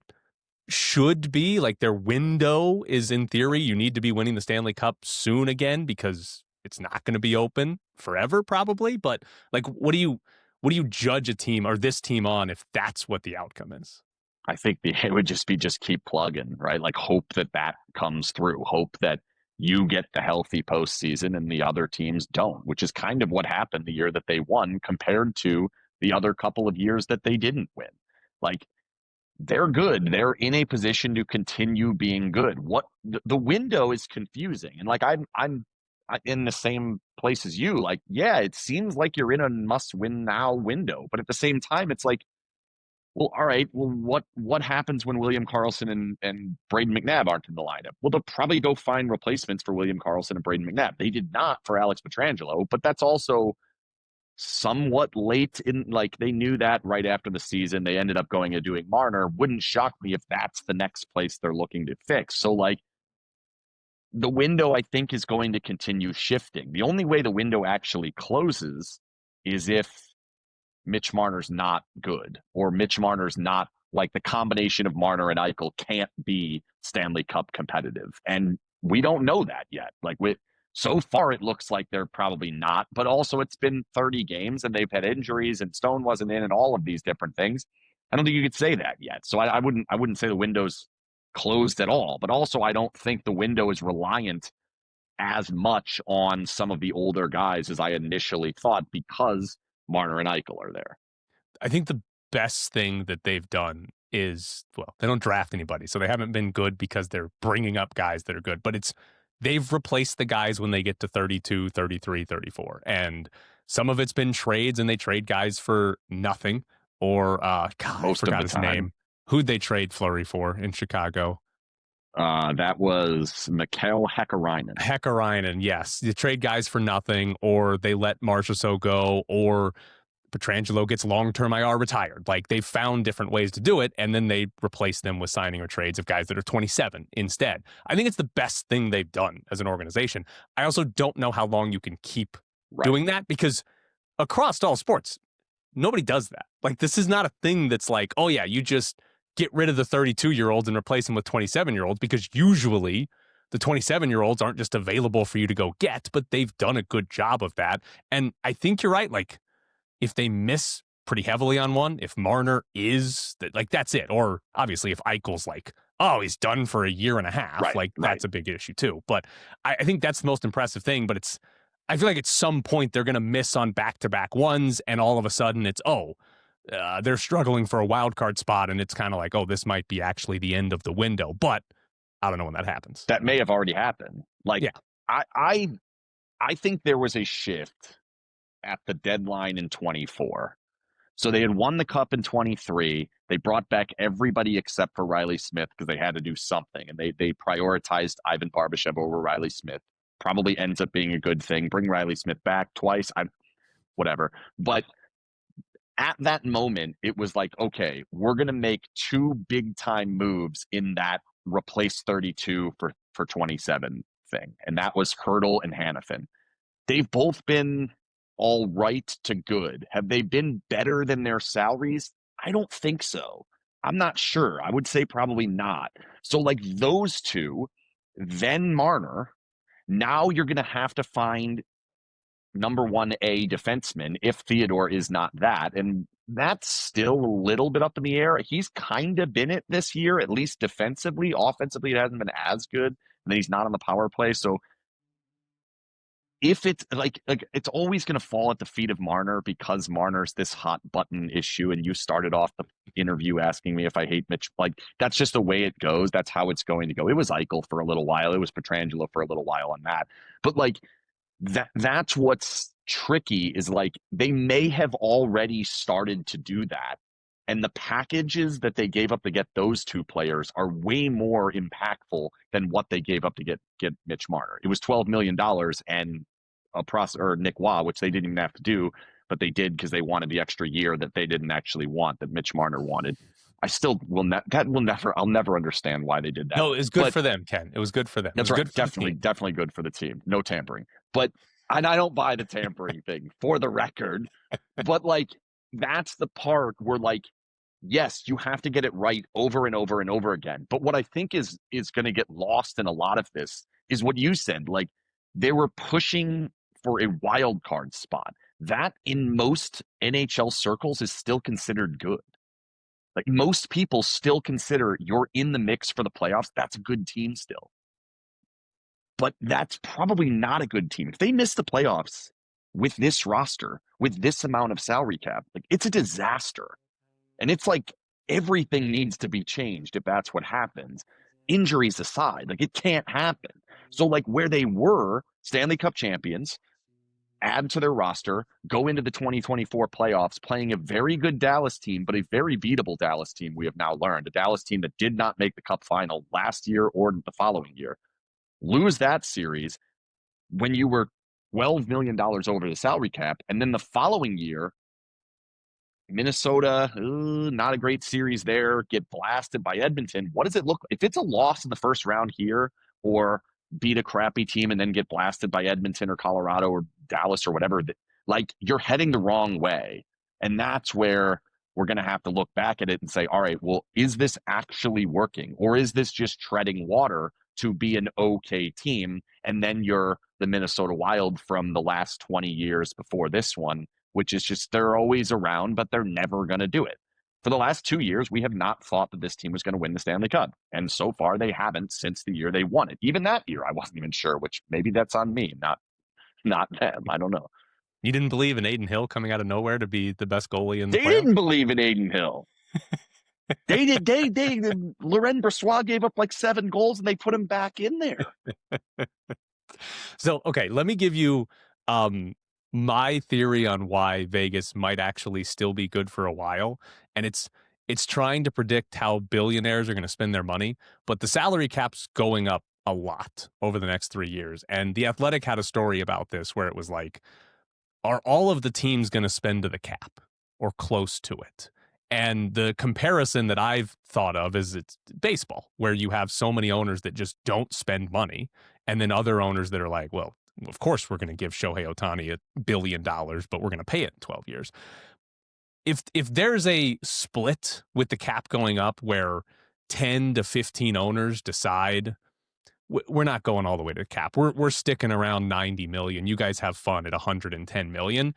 should be, like, their window is, in theory, you need to be winning the Stanley Cup soon again because it's not going to be open forever probably. But like, what do you judge a team or this team on if that's what the outcome is? I think it would just keep plugging, right? Like, hope that comes through. Hope that you get the healthy postseason and the other teams don't, which is kind of what happened the year that they won compared to the other couple of years that they didn't win. Like, they're good. They're in a position to continue being good. What the window is confusing, and like, I'm in the same place as you. Like, yeah, it seems like you're in a must-win now window, but at the same time, it's like, well, all right. Well, what happens when William Karlsson and Braden McNabb aren't in the lineup? Well, they'll probably go find replacements for William Karlsson and Braden McNabb. They did not for Alex Pietrangelo, but that's also somewhat late in, like, they knew that right after the season. They ended up going and doing Marner. Wouldn't shock me if that's the next place they're looking to fix. So, like, the window, I think, is going to continue shifting. The only way the window actually closes is if Mitch Marner's not good, or Mitch Marner's not, like, the combination of Marner and Eichel can't be Stanley Cup competitive. And we don't know that yet. Like, so far, it looks like they're probably not, but also it's been 30 games and they've had injuries and Stone wasn't in and all of these different things. I don't think you could say that yet. So I wouldn't say the window's closed at all, but also I don't think the window is reliant as much on some of the older guys as I initially thought, because Marner and Eichel are there. I think the best thing that they've done is, well, they don't draft anybody, so they haven't been good because they're bringing up guys that are good, but they've replaced the guys when they get to 32, 33, 34. And some of it's been trades, and they trade guys for nothing. Or, God, I forgot his name. Who'd they trade Fleury for in Chicago? That was Mikael Häkkinen. Häkkinen, yes. You trade guys for nothing, or they let Marchessault go, or Pietrangelo gets long-term IR retired. Like, they've found different ways to do it, and then they replace them with signing or trades of guys that are 27 instead. I think it's the best thing they've done as an organization. I also don't know how long you can keep doing that, because across all sports, nobody does that. Like, this is not a thing that's like, oh yeah, you just get rid of the 32-year-olds and replace them with 27-year-olds, because usually the 27-year-olds aren't just available for you to go get, but they've done a good job of that. And I think you're right. Like, if they miss pretty heavily on one, if Marner is like, that's it. Or obviously if Eichel's like, oh, he's done for a year and a half, that's a big issue too. But I think that's the most impressive thing. But I feel like at some point they're going to miss on back-to-back ones, and all of a sudden it's, they're struggling for a wild card spot, and it's kind of like, oh, this might be actually the end of the window. But I don't know when that happens. That may have already happened. Like, yeah. I think there was a shift at the deadline in 24. So they had won the cup in 23. They brought back everybody except for Riley Smith because they had to do something, and they prioritized Ivan Barbashev over Riley Smith. Probably ends up being a good thing. Bring Riley Smith back twice. Whatever. But at that moment, it was like, okay, we're going to make two big time moves in that replace 32 for 27 thing. And that was Hurdle and Hannafin. They've both been all right to good. Have they been better than their salaries? I don't think so. I'm not sure. I would say probably not. So like those two, then Marner, now you're going to have to find number 1A defenseman if Theodore is not that. And that's still a little bit up in the air. He's kind of been it this year, at least defensively. Offensively, it hasn't been as good. And then he's not on the power play. So if it's like it's always going to fall at the feet of Marner because Marner's this hot button issue. And you started off the interview asking me if I hate Mitch. Like, that's just the way it goes. That's how it's going to go. It was Eichel for a little while. It was Pietrangelo for a little while on that. But like, that's what's tricky is like they may have already started to do that, and the packages that they gave up to get those two players are way more impactful than what they gave up to get Mitch Marner. It was $12 million and or Nick Waugh, which they didn't even have to do, but they did because they wanted the extra year that they didn't actually want, that Mitch Marner wanted. I still I'll never understand why they did that. No, it was good for them, Ken. It was good for them. That's right. Definitely good for the team. No tampering. But, and I don't buy the tampering thing for the record, but like, that's the part where like, yes, you have to get it right over and over and over again. But what I think is going to get lost in a lot of this is what you said. Like, they were pushing for a wild card spot. That in most NHL circles is still considered good. Like, most people still consider you're in the mix for the playoffs. That's a good team still. But that's probably not a good team. If they miss the playoffs with this roster, with this amount of salary cap, like, it's a disaster. And it's like everything needs to be changed if that's what happens. Injuries aside, like, it can't happen. So like, where they were Stanley Cup champions, add to their roster, go into the 2024 playoffs playing a very good Dallas team, but a very beatable Dallas team, we have now learned. A Dallas team that did not make the Cup final last year or the following year. Lose that series when you were $12 million over the salary cap, and then the following year, Minnesota, not a great series there, get blasted by Edmonton. What does it look like? If it's a loss in the first round here, or beat a crappy team and then get blasted by Edmonton or Colorado or Dallas or whatever, like, you're heading the wrong way. And that's where we're going to have to look back at it and say, all right, well, is this actually working? Or is this just treading water to be an okay team? And then you're the Minnesota Wild from the last 20 years before this one, which is just, they're always around, but they're never going to do it. For the last 2 years, we have not thought that this team was going to win the Stanley Cup. And so far, they haven't since the year they won it. Even that year, I wasn't even sure, which maybe that's on me, not them. I don't know. You didn't believe in Aiden Hill coming out of nowhere to be the best goalie in the playoffs? They didn't believe in Aiden Hill. They Laurent Brossoit gave up like 7 goals and they put him back in there. So, okay, let me give you my theory on why Vegas might actually still be good for a while. And it's trying to predict how billionaires are going to spend their money, but the salary cap's going up a lot over the next 3 years. And The Athletic had a story about this where it was like, are all of the teams going to spend to the cap or close to it? And the comparison that I've thought of is it's baseball, where you have so many owners that just don't spend money, and then other owners that are like, well, of course we're going to give Shohei Ohtani $1 billion, but we're going to pay it in 12 years. if there's a split with the cap going up where 10 to 15 owners decide we're not going all the way to the cap. We're sticking around 90 million. You guys have fun at 110 million.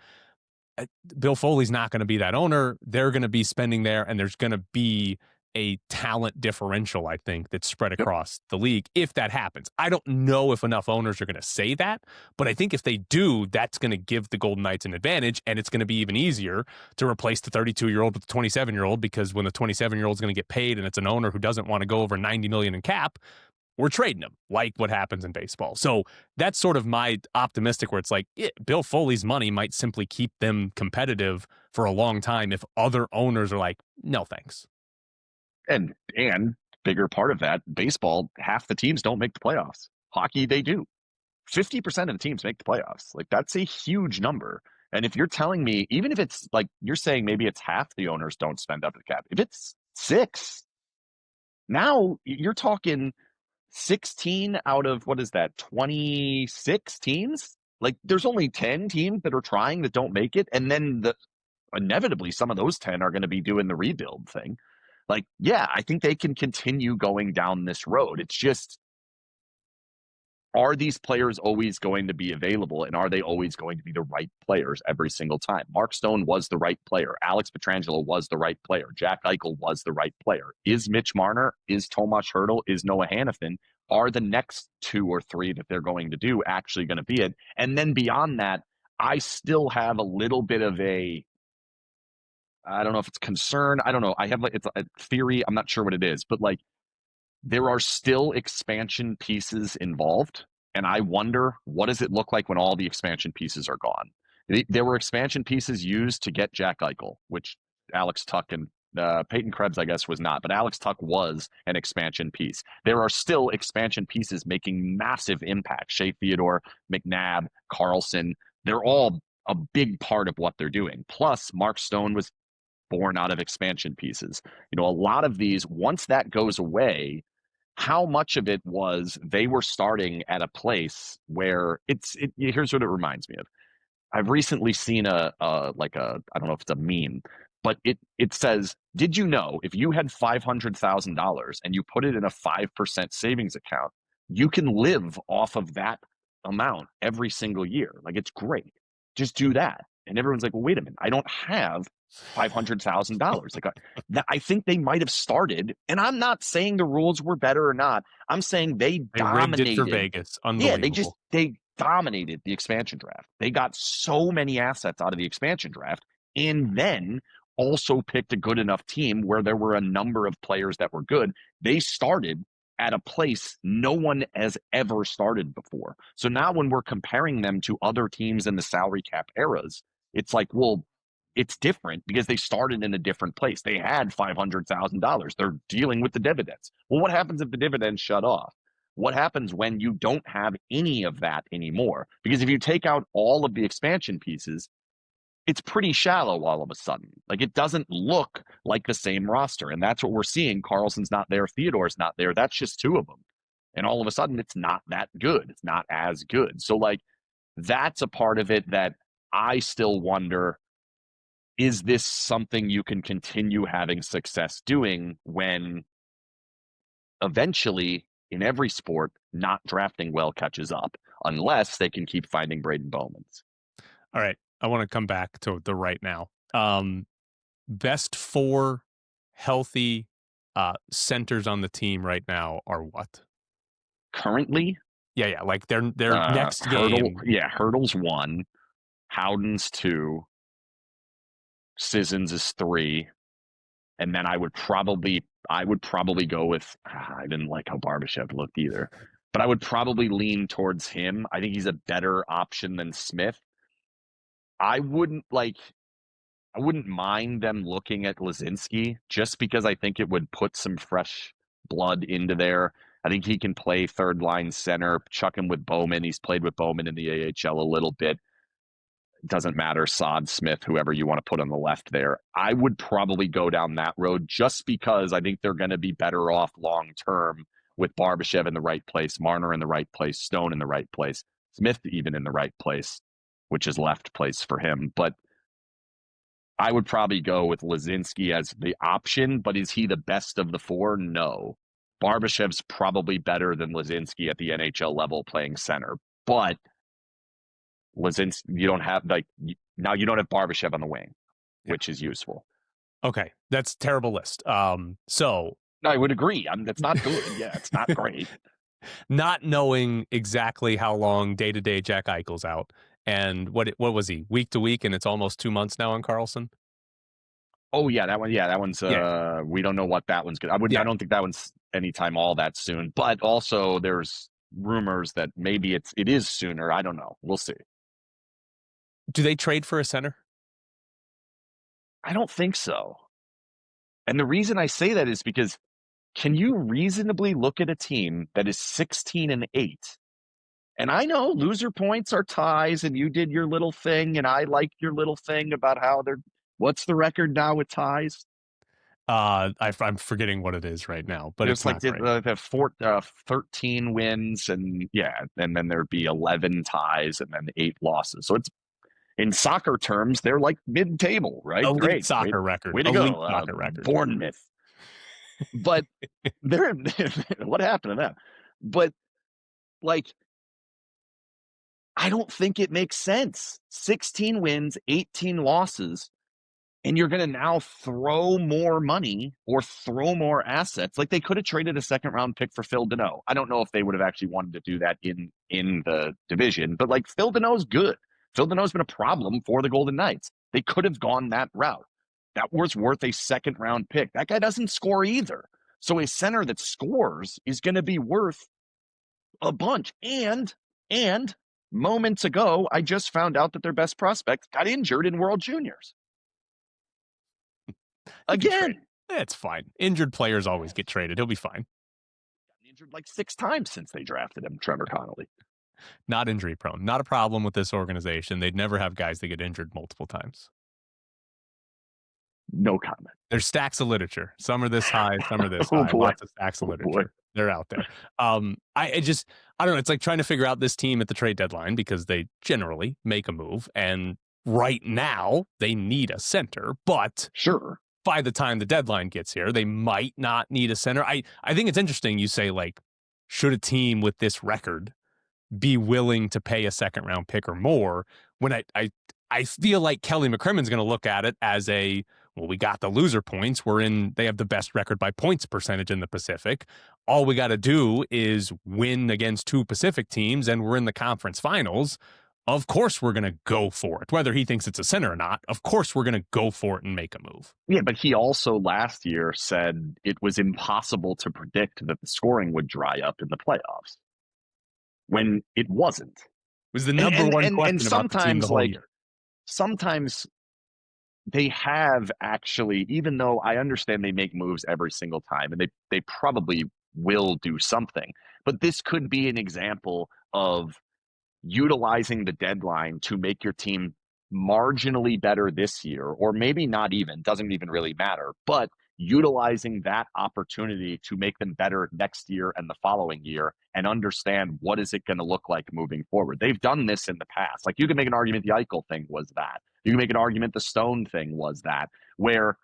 Bill Foley's not going to be that owner. They're going to be spending there, and there's going to be a talent differential, I think, that's spread across the league if that happens. I don't know if enough owners are going to say that, but I think if they do, that's going to give the Golden Knights an advantage, and it's going to be even easier to replace the 32-year-old with the 27-year-old, because when the 27-year-old is going to get paid and it's an owner who doesn't want to go over 90 million in cap, we're trading him, like what happens in baseball. So that's sort of my optimistic where it's like, Bill Foley's money might simply keep them competitive for a long time if other owners are like, no, thanks. And bigger part of that, baseball, half the teams don't make the playoffs. Hockey, they do. 50% of the teams make the playoffs. Like, that's a huge number. And if you're telling me, even if it's like you're saying maybe it's half the owners don't spend up to the cap, if it's 6, now you're talking 16 out of, what is that, 26 teams? Like, there's only 10 teams that are trying that don't make it. And then inevitably some of those 10 are going to be doing the rebuild thing. Like, yeah, I think they can continue going down this road. It's just, are these players always going to be available, and are they always going to be the right players every single time? Mark Stone was the right player. Alex Pietrangelo was the right player. Jack Eichel was the right player. Is Mitch Marner, is Tomas Hertl, is Noah Hannafin, are the next 2 or 3 that they're going to do actually going to be it? And then beyond that, I still have a little bit of I don't know if it's concern. I don't know. It's a theory. I'm not sure what it is, but like, there are still expansion pieces involved. And I wonder, what does it look like when all the expansion pieces are gone? There were expansion pieces used to get Jack Eichel, which Alex Tuch and Peyton Krebs, I guess, was not, but Alex Tuch was an expansion piece. There are still expansion pieces making massive impact. Shea Theodore, McNabb, Carlson, they're all a big part of what they're doing. Plus, Mark Stone was born out of expansion pieces. A lot of these, once that goes away, how much of it was they were starting at a place where here's what it reminds me of. I've recently seen I don't know if it's a meme, but it says, did you know if you had $500,000 and you put it in a 5% savings account, you can live off of that amount every single year? Like, it's great. Just do that. And everyone's like, well, wait a minute, I don't have $500,000. Like, I think they might have started, and I'm not saying the rules were better or not. I'm saying they dominated. Rigged it for Vegas. Unbelievable. Yeah, they dominated the expansion draft. They got so many assets out of the expansion draft, and then also picked a good enough team where there were a number of players that were good. They started at a place no one has ever started before. So now when we're comparing them to other teams in the salary cap eras, it's like, well, it's different because they started in a different place. They had $500,000. They're dealing with the dividends. Well, what happens if the dividends shut off? What happens when you don't have any of that anymore? Because if you take out all of the expansion pieces, it's pretty shallow all of a sudden. Like, it doesn't look like the same roster. And that's what we're seeing. Carlson's not there. Theodore's not there. That's just 2 of them. And all of a sudden, it's not that good. It's not as good. So, like, that's a part of it that I still wonder, is this something you can continue having success doing when eventually, in every sport, not drafting well catches up, unless they can keep finding Braden Bowmans? All right. I want to come back to the right now. Best 4 healthy centers on the team right now are what? Currently? Yeah. Like their next Hertl, game. Yeah, Hertl's 1. Howden's 2. Sissons is 3. And then I would probably go with, I didn't like how Barbashev looked either, but I would probably lean towards him. I think he's a better option than Smith. I wouldn't mind them looking at Lazinski, just because I think it would put some fresh blood into there. I think he can play third line center, chuck him with Bowman. He's played with Bowman in the AHL a little bit. Doesn't matter, Sod, Smith, whoever you want to put on the left there. I would probably go down that road, just because I think they're going to be better off long term with Barbashev in the right place, Marner in the right place, Stone in the right place, Smith even in the right place, which is left place for him. But I would probably go with Lazinski as the option, but is he the best of the four? No. Barbashev's probably better than Lazinski at the NHL level playing center, but Lazinski, you don't have now you don't have Barbashev on the wing, which is useful. Okay, that's a terrible list. So I would agree. That's not good. Yeah, it's not great. Not knowing exactly how long day-to-day Jack Eichel's out, and what was he, week to week, and it's almost 2 months now on Karlsson? Oh yeah, that one. Yeah, that one's. Yeah. We don't know what that one's good. I don't think that one's anytime all that soon. But also, there's rumors that maybe it is sooner. I don't know. We'll see. Do they trade for a center? I don't think so. And the reason I say that is because can you reasonably look at a team that is 16-8? And I know loser points are ties, and you did your little thing, and I like your little thing about how they're. What's the record now with ties? I'm forgetting what it is right now, but it's like they have 13 wins, and then there'd be 11 ties, and then 8 losses. So it's in soccer terms, they're like mid-table, right? Elite Great soccer record. Way to Elite go, soccer record. Bournemouth. But they're what happened to them? But like, I don't think it makes sense. 16 wins, 18 losses. And you're going to now throw more money or throw more assets. Like they could have traded a second-round pick for Phil Deneau. I don't know if they would have actually wanted to do that in the division, but like Phil Deneau's good. Phil Deneau's been a problem for the Golden Knights. They could have gone that route. That was worth a second-round pick. That guy doesn't score either. So a center that scores is going to be worth a bunch. And moments ago, I just found out that their best prospect got injured in World Juniors. Again, it's fine. Injured players always get traded. He'll be fine. Injured like 6 times since they drafted him, Trevor Connolly. Not injury prone. Not a problem with this organization. They'd never have guys that get injured multiple times. No comment. There's stacks of literature. Some are this high, some are this high. Lots of stacks of literature. They're out there. I don't know. It's like trying to figure out this team at the trade deadline because they generally make a move. And right now they need a center, but sure, by the time the deadline gets here, they might not need a center. I think it's interesting. You say, like, should a team with this record be willing to pay a second round pick or more? When I feel like Kelly McCrimmon's going to look at it as we got the loser points. They have the best record by points percentage in the Pacific. All we got to do is win against 2 Pacific teams, and we're in the conference finals. Of course we're going to go for it. Whether he thinks it's a center or not, of course we're going to go for it and make a move. Yeah, but he also last year said it was impossible to predict that the scoring would dry up in the playoffs when it wasn't. It was the number one question and sometimes, about the team the whole year. Sometimes they have actually, even though I understand they make moves every single time, and they probably will do something, but this could be an example of utilizing the deadline to make your team marginally better this year, or maybe not even, doesn't even really matter, but utilizing that opportunity to make them better next year and the following year and understand what is it going to look like moving forward. They've done this in the past. Like you can make an argument the Eichel thing was that. You can make an argument the Stone thing was that, where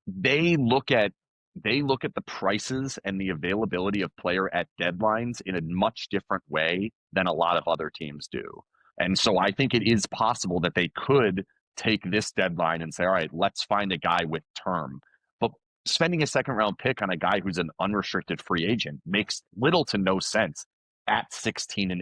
they look at the prices and the availability of player at deadlines in a much different way than a lot of other teams do. And so I think it is possible that they could take this deadline and say, all right, let's find a guy with term. But spending a second round pick on a guy who's an unrestricted free agent makes little to no sense at 16-8.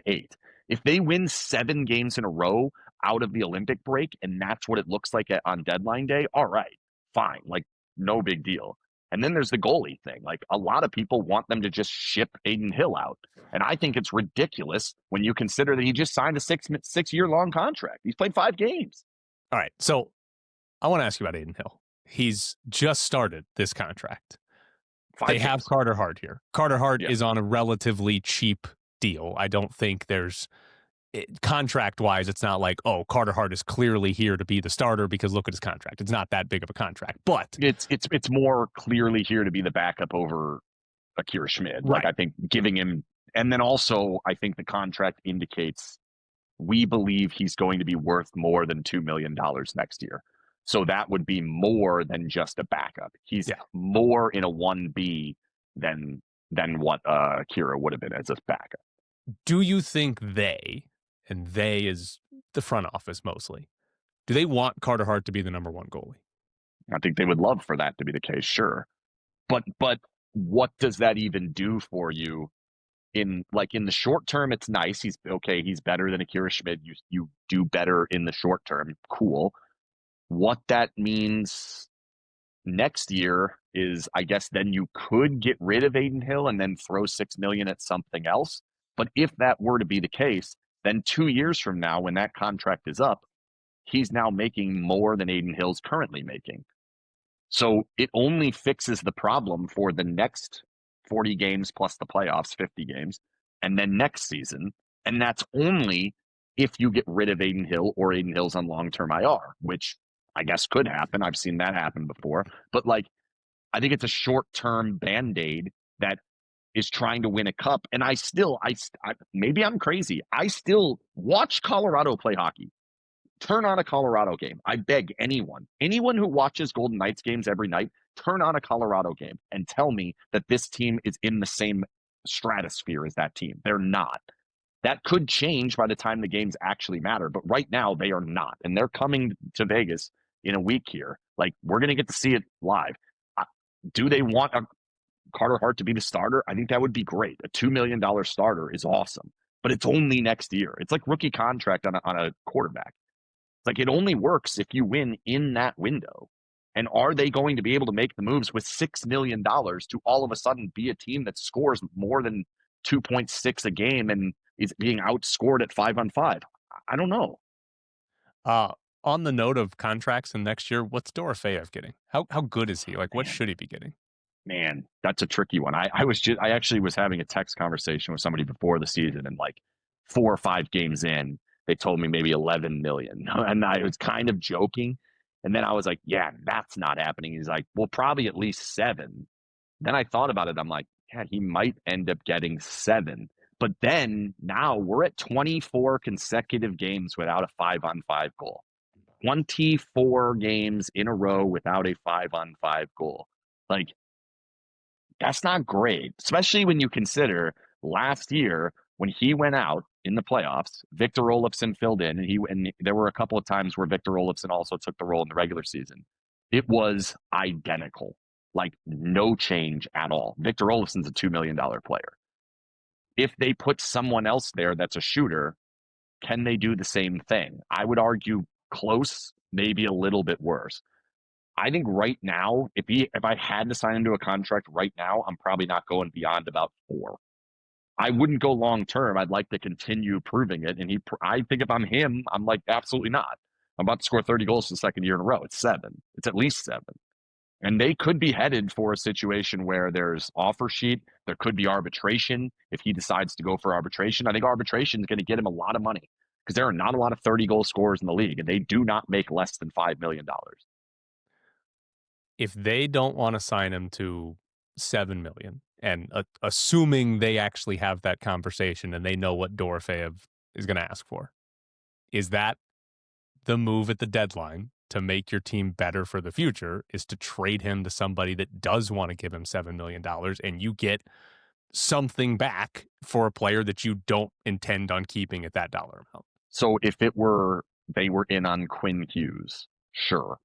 If they win 7 games in a row out of the Olympic break and that's what it looks like on deadline day, all right, fine. Like, no big deal. And then there's the goalie thing. Like, a lot of people want them to just ship Aiden Hill out. And I think it's ridiculous when you consider that he just signed a 6-year-long contract. He's played 5 games. All right. So I want to ask you about Aiden Hill. He's just started this contract. They have Carter Hart here. Carter Hart is on a relatively cheap deal. I don't think there's contract-wise, it's not like, oh, Carter Hart is clearly here to be the starter because look at his contract. It's not that big of a contract, but it's more clearly here to be the backup over Akira Schmid. Right. Like, I think giving him, and then also I think the contract indicates we believe he's going to be worth more than $2 million next year. So that would be more than just a backup. He's more in a 1B than what Kira would have been as a backup. Do you think and they is the front office mostly, do they want Carter Hart to be the number one goalie? I think they would love for that to be the case, sure. But what does that even do for you? In the short term, it's nice. He's okay. He's better than Akira Schmid. You do better in the short term. Cool. What that means next year is, I guess, then you could get rid of Aiden Hill and then throw $6 million at something else. But if that were to be the case, then 2 years from now, when that contract is up, he's now making more than Aiden Hill's currently making. So it only fixes the problem for the next 40 games plus the playoffs, 50 games, and then next season. And that's only if you get rid of Aiden Hill or Aiden Hill's on long-term IR, which I guess could happen. I've seen that happen before. But I think it's a short-term Band-Aid that is trying to win a cup. And I maybe I'm crazy. I still watch Colorado play hockey. Turn on a Colorado game. I beg anyone who watches Golden Knights games every night, turn on a Colorado game and tell me that this team is in the same stratosphere as that team. They're not. That could change by the time the games actually matter, but right now they are not. And they're coming to Vegas in a week here. We're going to get to see it live. Do they want a Carter Hart to be the starter? I think that would be great. A $2 million starter is awesome, but it's only next year. It's like rookie contract on a quarterback. It only works if you win in that window. And are they going to be able to make the moves with $6 million to all of a sudden be a team that scores more than 2.6 a game and is being outscored at 5-on-5? I don't know. On the note of contracts and next year, what's Dorofeyev getting? How good is he? What should he be getting? Man, that's a tricky one. I actually was having a text conversation with somebody before the season, and 4 or 5 games in, they told me maybe 11 million. And I was kind of joking. And then I was like, yeah, that's not happening. He's like, well, probably at least 7. Then I thought about it. I'm like, yeah, he might end up getting 7. But then now we're at 24 consecutive games without a 5-on-5 goal. 24 games in a row without a 5-on-5 goal. That's not great, especially when you consider last year when he went out in the playoffs, Victor Olofsson filled in, and there were a couple of times where Victor Olofsson also took the role in the regular season. It was identical, no change at all. Victor Olofsson's a $2 million player. If they put someone else there that's a shooter, can they do the same thing? I would argue close, maybe a little bit worse. I think right now, if I had to sign into a contract right now, I'm probably not going beyond about 4. I wouldn't go long term. I'd like to continue proving it. And I think if I'm him, I'm like, absolutely not. I'm about to score 30 goals for the second year in a row. It's 7. It's at least 7. And they could be headed for a situation where there's offer sheet. There could be arbitration if he decides to go for arbitration. I think arbitration is going to get him a lot of money because there are not a lot of 30-goal scorers in the league, and they do not make less than $5 million. If they don't want to sign him to $7 million, and assuming they actually have that conversation and they know what Dorofeyev is going to ask for, is that the move at the deadline to make your team better for the future, is to trade him to somebody that does want to give him $7 million and you get something back for a player that you don't intend on keeping at that dollar amount? So if they were in on Quinn Hughes, sure.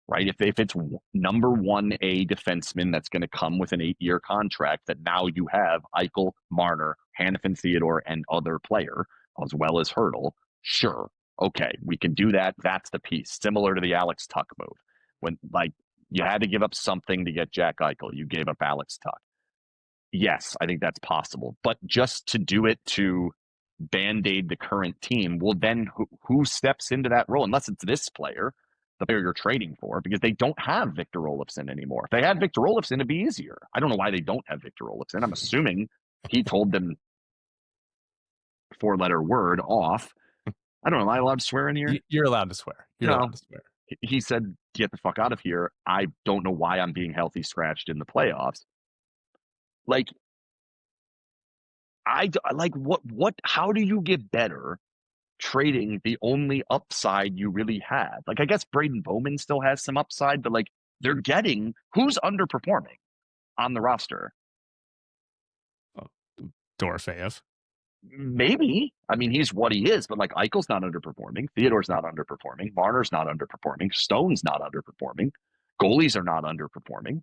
Right? If it's number 1A defenseman that's going to come with an 8-year contract, that now you have Eichel, Marner, Hanifin, Theodore, and other player, as well as Hurdle, sure. Okay, we can do that. That's the piece. Similar to the Alex Tuck move. When you had to give up something to get Jack Eichel, you gave up Alex Tuck. Yes, I think that's possible. But just to do it to Band-Aid the current team, well, then who steps into that role? Unless it's this player, the player you're trading for, because they don't have Victor Olofsson anymore. If they had Victor Olofsson, it'd be easier. I don't know why they don't have Victor Olofsson. I'm assuming he told them 4-letter word off. I don't know. Am I allowed to swear in here? You're allowed to swear. You're allowed to swear. He said, get the fuck out of here. I don't know why I'm being healthy scratched in the playoffs. How do you get better trading the only upside you really had. Like, I guess Braden Bowman still has some upside, but like they're getting who's underperforming on the roster? Dorofeyev. Maybe. I mean, he's what he is, but like Eichel's not underperforming. Theodore's not underperforming. Marner's not underperforming. Stone's not underperforming. Goalies are not underperforming.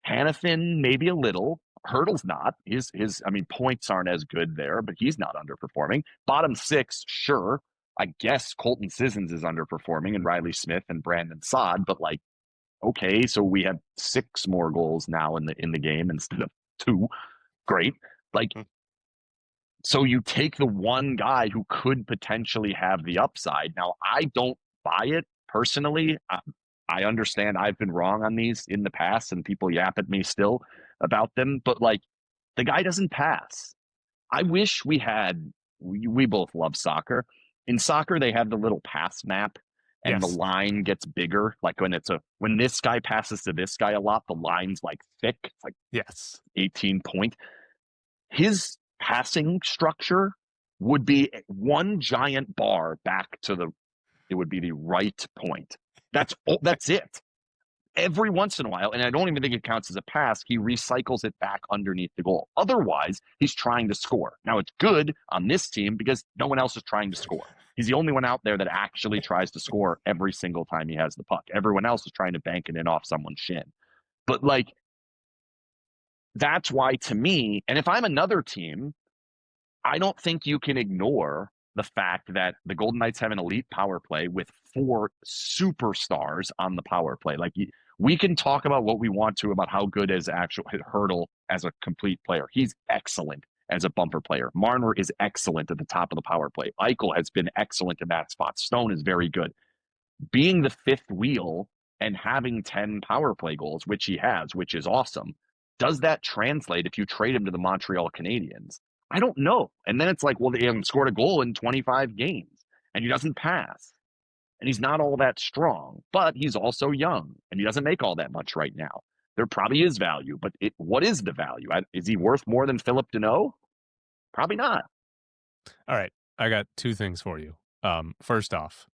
Hannafin, maybe a little. Hurdle's not. I mean, points aren't as good there, but he's not underperforming. Bottom six, sure. I guess Colton Sissons is underperforming and Riley Smith and Brandon Saad, but like, okay, so we have 6 more goals now in the game instead of 2. Great. Like, so you take the one guy who could potentially have the upside. Now, I don't buy it personally. I understand I've been wrong on these in the past and people yap at me still about them, but like the guy doesn't pass. I wish we both love soccer. In soccer, they have the little pass map and the line gets bigger. Like when this guy passes to this guy a lot, the line's like thick. It's like 18 point. His passing structure would be one giant bar back to it would be the right point. That's it. Every once in a while, and I don't even think it counts as a pass, he recycles it back underneath the goal. Otherwise, he's trying to score. Now, it's good on this team because no one else is trying to score. He's the only one out there that actually tries to score every single time he has the puck. Everyone else is trying to bank it in off someone's shin. But like, that's why to me, and if I'm another team, I don't think you can ignore the fact that the Golden Knights have an elite power play with 4 superstars on the power play. Like, we can talk about what we want to about how good is actual Hurdle as a complete player. He's excellent as a bumper player. Marner is excellent at the top of the power play. Eichel has been excellent in that spot. Stone is very good. Being the 5th wheel and having 10 power play goals, which he has, which is awesome, does that translate if you trade him to the Montreal Canadiens? I don't know. And then it's like, well, they haven't scored a goal in 25 games and he doesn't pass and he's not all that strong, but he's also young and he doesn't make all that much right now. There probably is value, but what is the value? Is he worth more than Philip Deneau? Probably not. All right. I got 2 things for you. First off,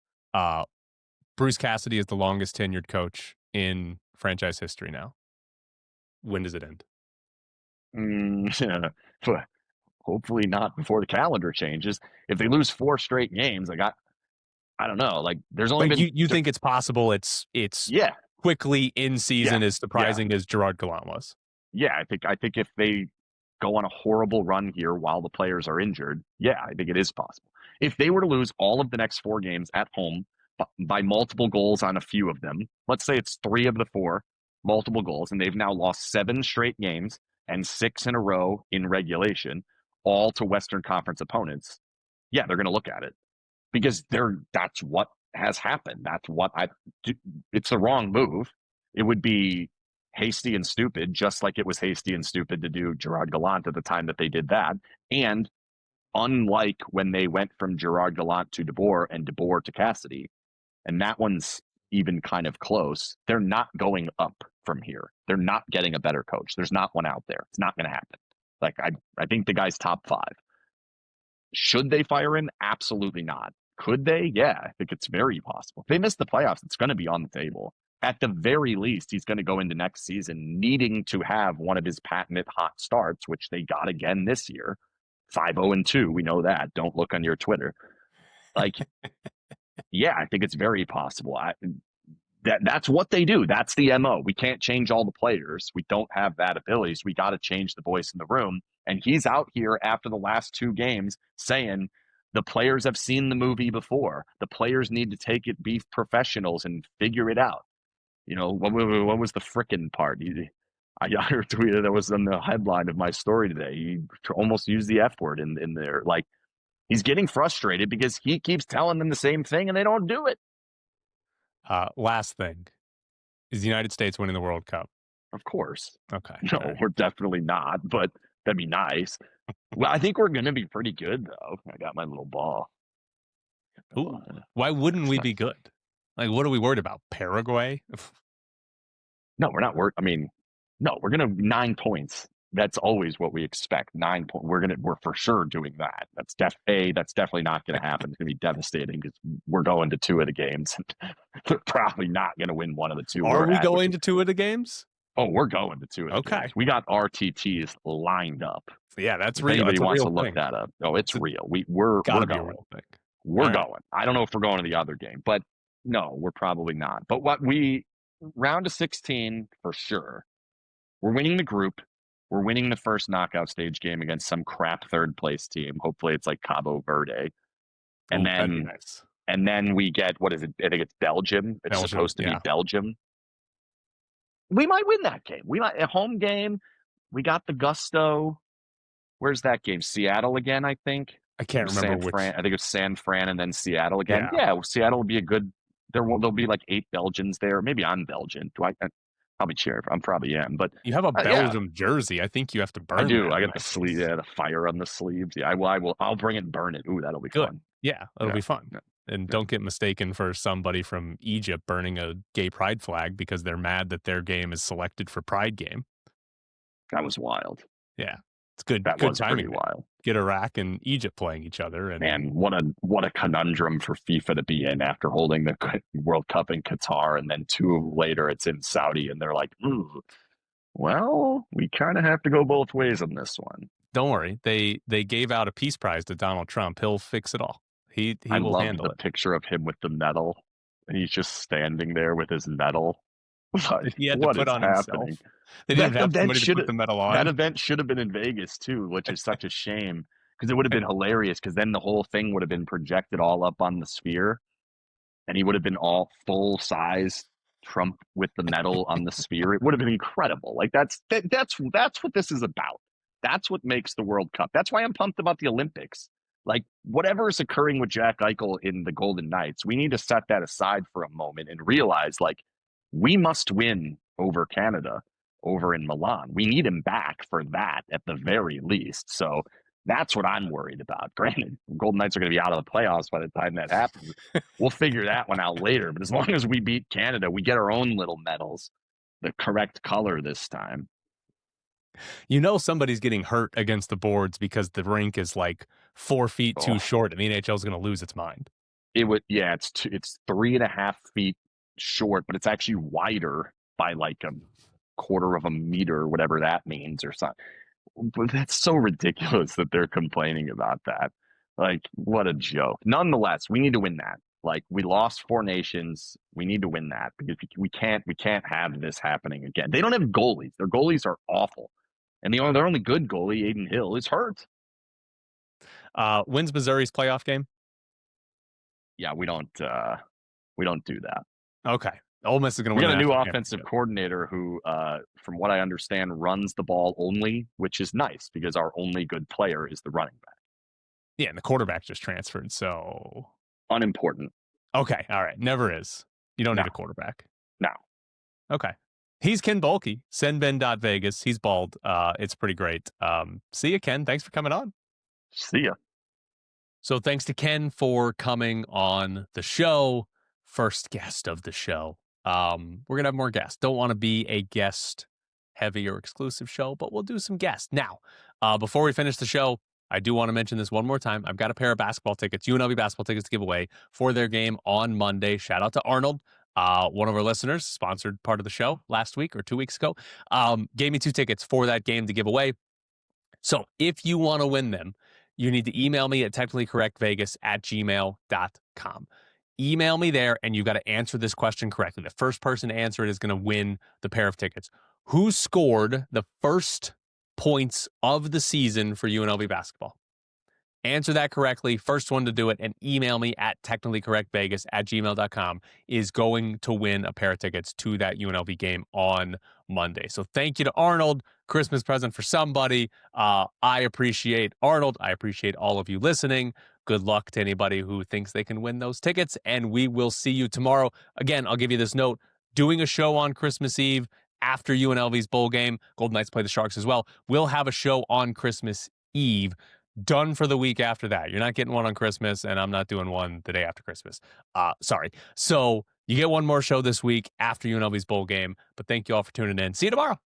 Bruce Cassidy is the longest tenured coach in franchise history now. When does it end? Hopefully not before the calendar changes. If they lose 4 straight games, I don't know. Like, there's only been. You think it's possible? It's quickly in season as surprising as Gerard Gallant was. Yeah, I think if they go on a horrible run here while the players are injured, I think it is possible. If they were to lose all of the next 4 games at home by multiple goals on a few of them, let's say it's 3 of the 4 multiple goals, and they've now lost 7 straight games and 6 in a row in regulation, all to Western Conference opponents, they're going to look at it because that's what has happened. It's the wrong move. It would be hasty and stupid, just like it was hasty and stupid to do Gerard Gallant at the time that they did that. And unlike when they went from Gerard Gallant to DeBoer and DeBoer to Cassidy, and that one's even kind of close, they're not going up from here. They're not getting a better coach. There's not one out there. It's not going to happen. Like, I think the guy's top 5. Should they fire him? Absolutely not. Could they? Yeah, I think it's very possible. If they miss the playoffs, it's going to be on the table. At the very least, he's going to go into next season needing to have one of his patented hot starts, which they got again this year. 5-0-2. We know that. Don't look on your Twitter. Like, I think it's very possible. That's what they do. That's the MO. We can't change all the players. We don't have that ability. So we got to change the voice in the room. And he's out here after the last 2 games saying the players have seen the movie before. The players need to take it, be professionals, and figure it out. You know, what was the frickin' part? I tweeted that was on the headline of my story today. He almost used the F word in there. Like, he's getting frustrated because he keeps telling them the same thing and they don't do it. Last thing, is the United States winning the World Cup? Of course. Okay. No, we're definitely not, but that'd be nice. Well, I think we're going to be pretty good, though. I got my little ball. Ooh, why wouldn't we be good? Like, what are we worried about? Paraguay? No, we're not worried. I mean, no, we're going to 9 points. That's always what we expect. 9 point. We're for sure doing that. That's definitely not going to happen. It's going to be devastating because we're going to 2 of the games, and they're probably not going to win one of the 2. Are we going to 2 of the games? Oh, we're going to 2 of the Okay. games. We got RTTs lined up. Yeah, that's if real. anybody That's wants to thing. look that up, it's real. We're Gotta be going. a real thing. We're going. I don't know if we're going to the other game, but no, we're probably not. But round of 16 for sure. We're winning the group. We're winning the first knockout stage game against some crap third place team. Hopefully it's like Cabo Verde. And then we get, what is it? I think it's Belgium. It's supposed to be Belgium. We might win that game. A home game. We got the gusto. Where's that game? Seattle again, I think. I can't remember which. I think it's San Fran and then Seattle again. Yeah, Seattle will be a good. There'll be like 8 Belgians there. Maybe I'm Belgian. I'll be cheering. I probably am. But you have a Belgium jersey. I think you have to burn. I do. I got the sleeve. Yeah, the fire on the sleeves. Yeah, I will. I'll bring it and burn it. Ooh, that'll be fun. Yeah, it'll be fun. Yeah. And don't get mistaken for somebody from Egypt burning a gay pride flag because they're mad that their game is selected for Pride game. That was wild. Yeah. It's good. That good was timing. Pretty wild. Get Iraq and Egypt playing each other. And man, what a conundrum for FIFA to be in after holding the World Cup in Qatar, and then 2 later it's in Saudi, and they're like, well, we kind of have to go both ways on this one. Don't worry, they gave out a peace prize to Donald Trump. He'll fix it all. He will handle it. The picture of him with the medal, and he's just standing there with his medal. He had to put on himself. They didn't have somebody to put the medal on. That event should have been in Vegas too, which is such a shame because it would have been hilarious. Because then the whole thing would have been projected all up on the sphere, and he would have been all full size Trump with the medal on the sphere. It would have been incredible. Like that's what this is about. That's what makes the World Cup. That's why I'm pumped about the Olympics. Like whatever is occurring with Jack Eichel in the Golden Knights, we need to set that aside for a moment and realize like we must win over Canada, over in Milan. We need him back for that at the very least. So that's what I'm worried about. Granted, Golden Knights are going to be out of the playoffs by the time that happens. We'll figure that one out later. But as long as we beat Canada, we get our own little medals, the correct color this time. You know somebody's getting hurt against the boards because the rink is like 4 feet too short, and the NHL is going to lose its mind. It's 3.5 feet short, but it's actually wider by like a quarter of a meter, whatever that means, or something. But that's so ridiculous that they're complaining about that. Like, what a joke. Nonetheless, we need to win that. Like, we lost 4 nations. We need to win that because we can't have this happening again. They don't have goalies. Their goalies are awful. And their only good goalie, Aiden Hill, is hurt. When's Missouri's playoff game? Yeah, we don't do that. Okay. Ole Miss is going to win. We got a new offensive coordinator who, from what I understand, runs the ball only, which is nice because our only good player is the running back. Yeah, and the quarterback just transferred, so unimportant. Okay, all right. Never is. You don't need a quarterback. No. Okay. He's Ken Boehlke, SinBin.Vegas. He's bald. It's pretty great. See you, Ken. Thanks for coming on. See ya. So thanks to Ken for coming on the show. First guest of the show. We're going to have more guests. Don't want to be a guest heavy or exclusive show, but we'll do some guests. Now, before we finish the show, I do want to mention this one more time. I've got a pair of basketball tickets, UNLV basketball tickets to give away for their game on Monday. Shout out to Arnold. One of our listeners, sponsored part of the show last week or 2 weeks ago, gave me 2 tickets for that game to give away. So if you want to win them, you need to email me at technicallycorrectvegas@gmail.com. Email me there, and you've got to answer this question correctly. The first person to answer it is going to win the pair of tickets. Who scored the first points of the season for UNLV basketball? Answer that correctly. First one to do it and email me at technicallycorrectvegas@gmail.com is going to win a pair of tickets to that UNLV game on Monday. So thank you to Arnold. Christmas present for somebody. I appreciate Arnold. I appreciate all of you listening. Good luck to anybody who thinks they can win those tickets. And we will see you tomorrow. Again, I'll give you this note. Doing a show on Christmas Eve after UNLV's bowl game. Golden Knights play the Sharks as well. We'll have a show on Christmas Eve. Done for the week after that. You're not getting one on Christmas, and I'm not doing one the day after Christmas. Sorry. So you get one more show this week after UNLV's bowl game. But thank you all for tuning in. See you tomorrow.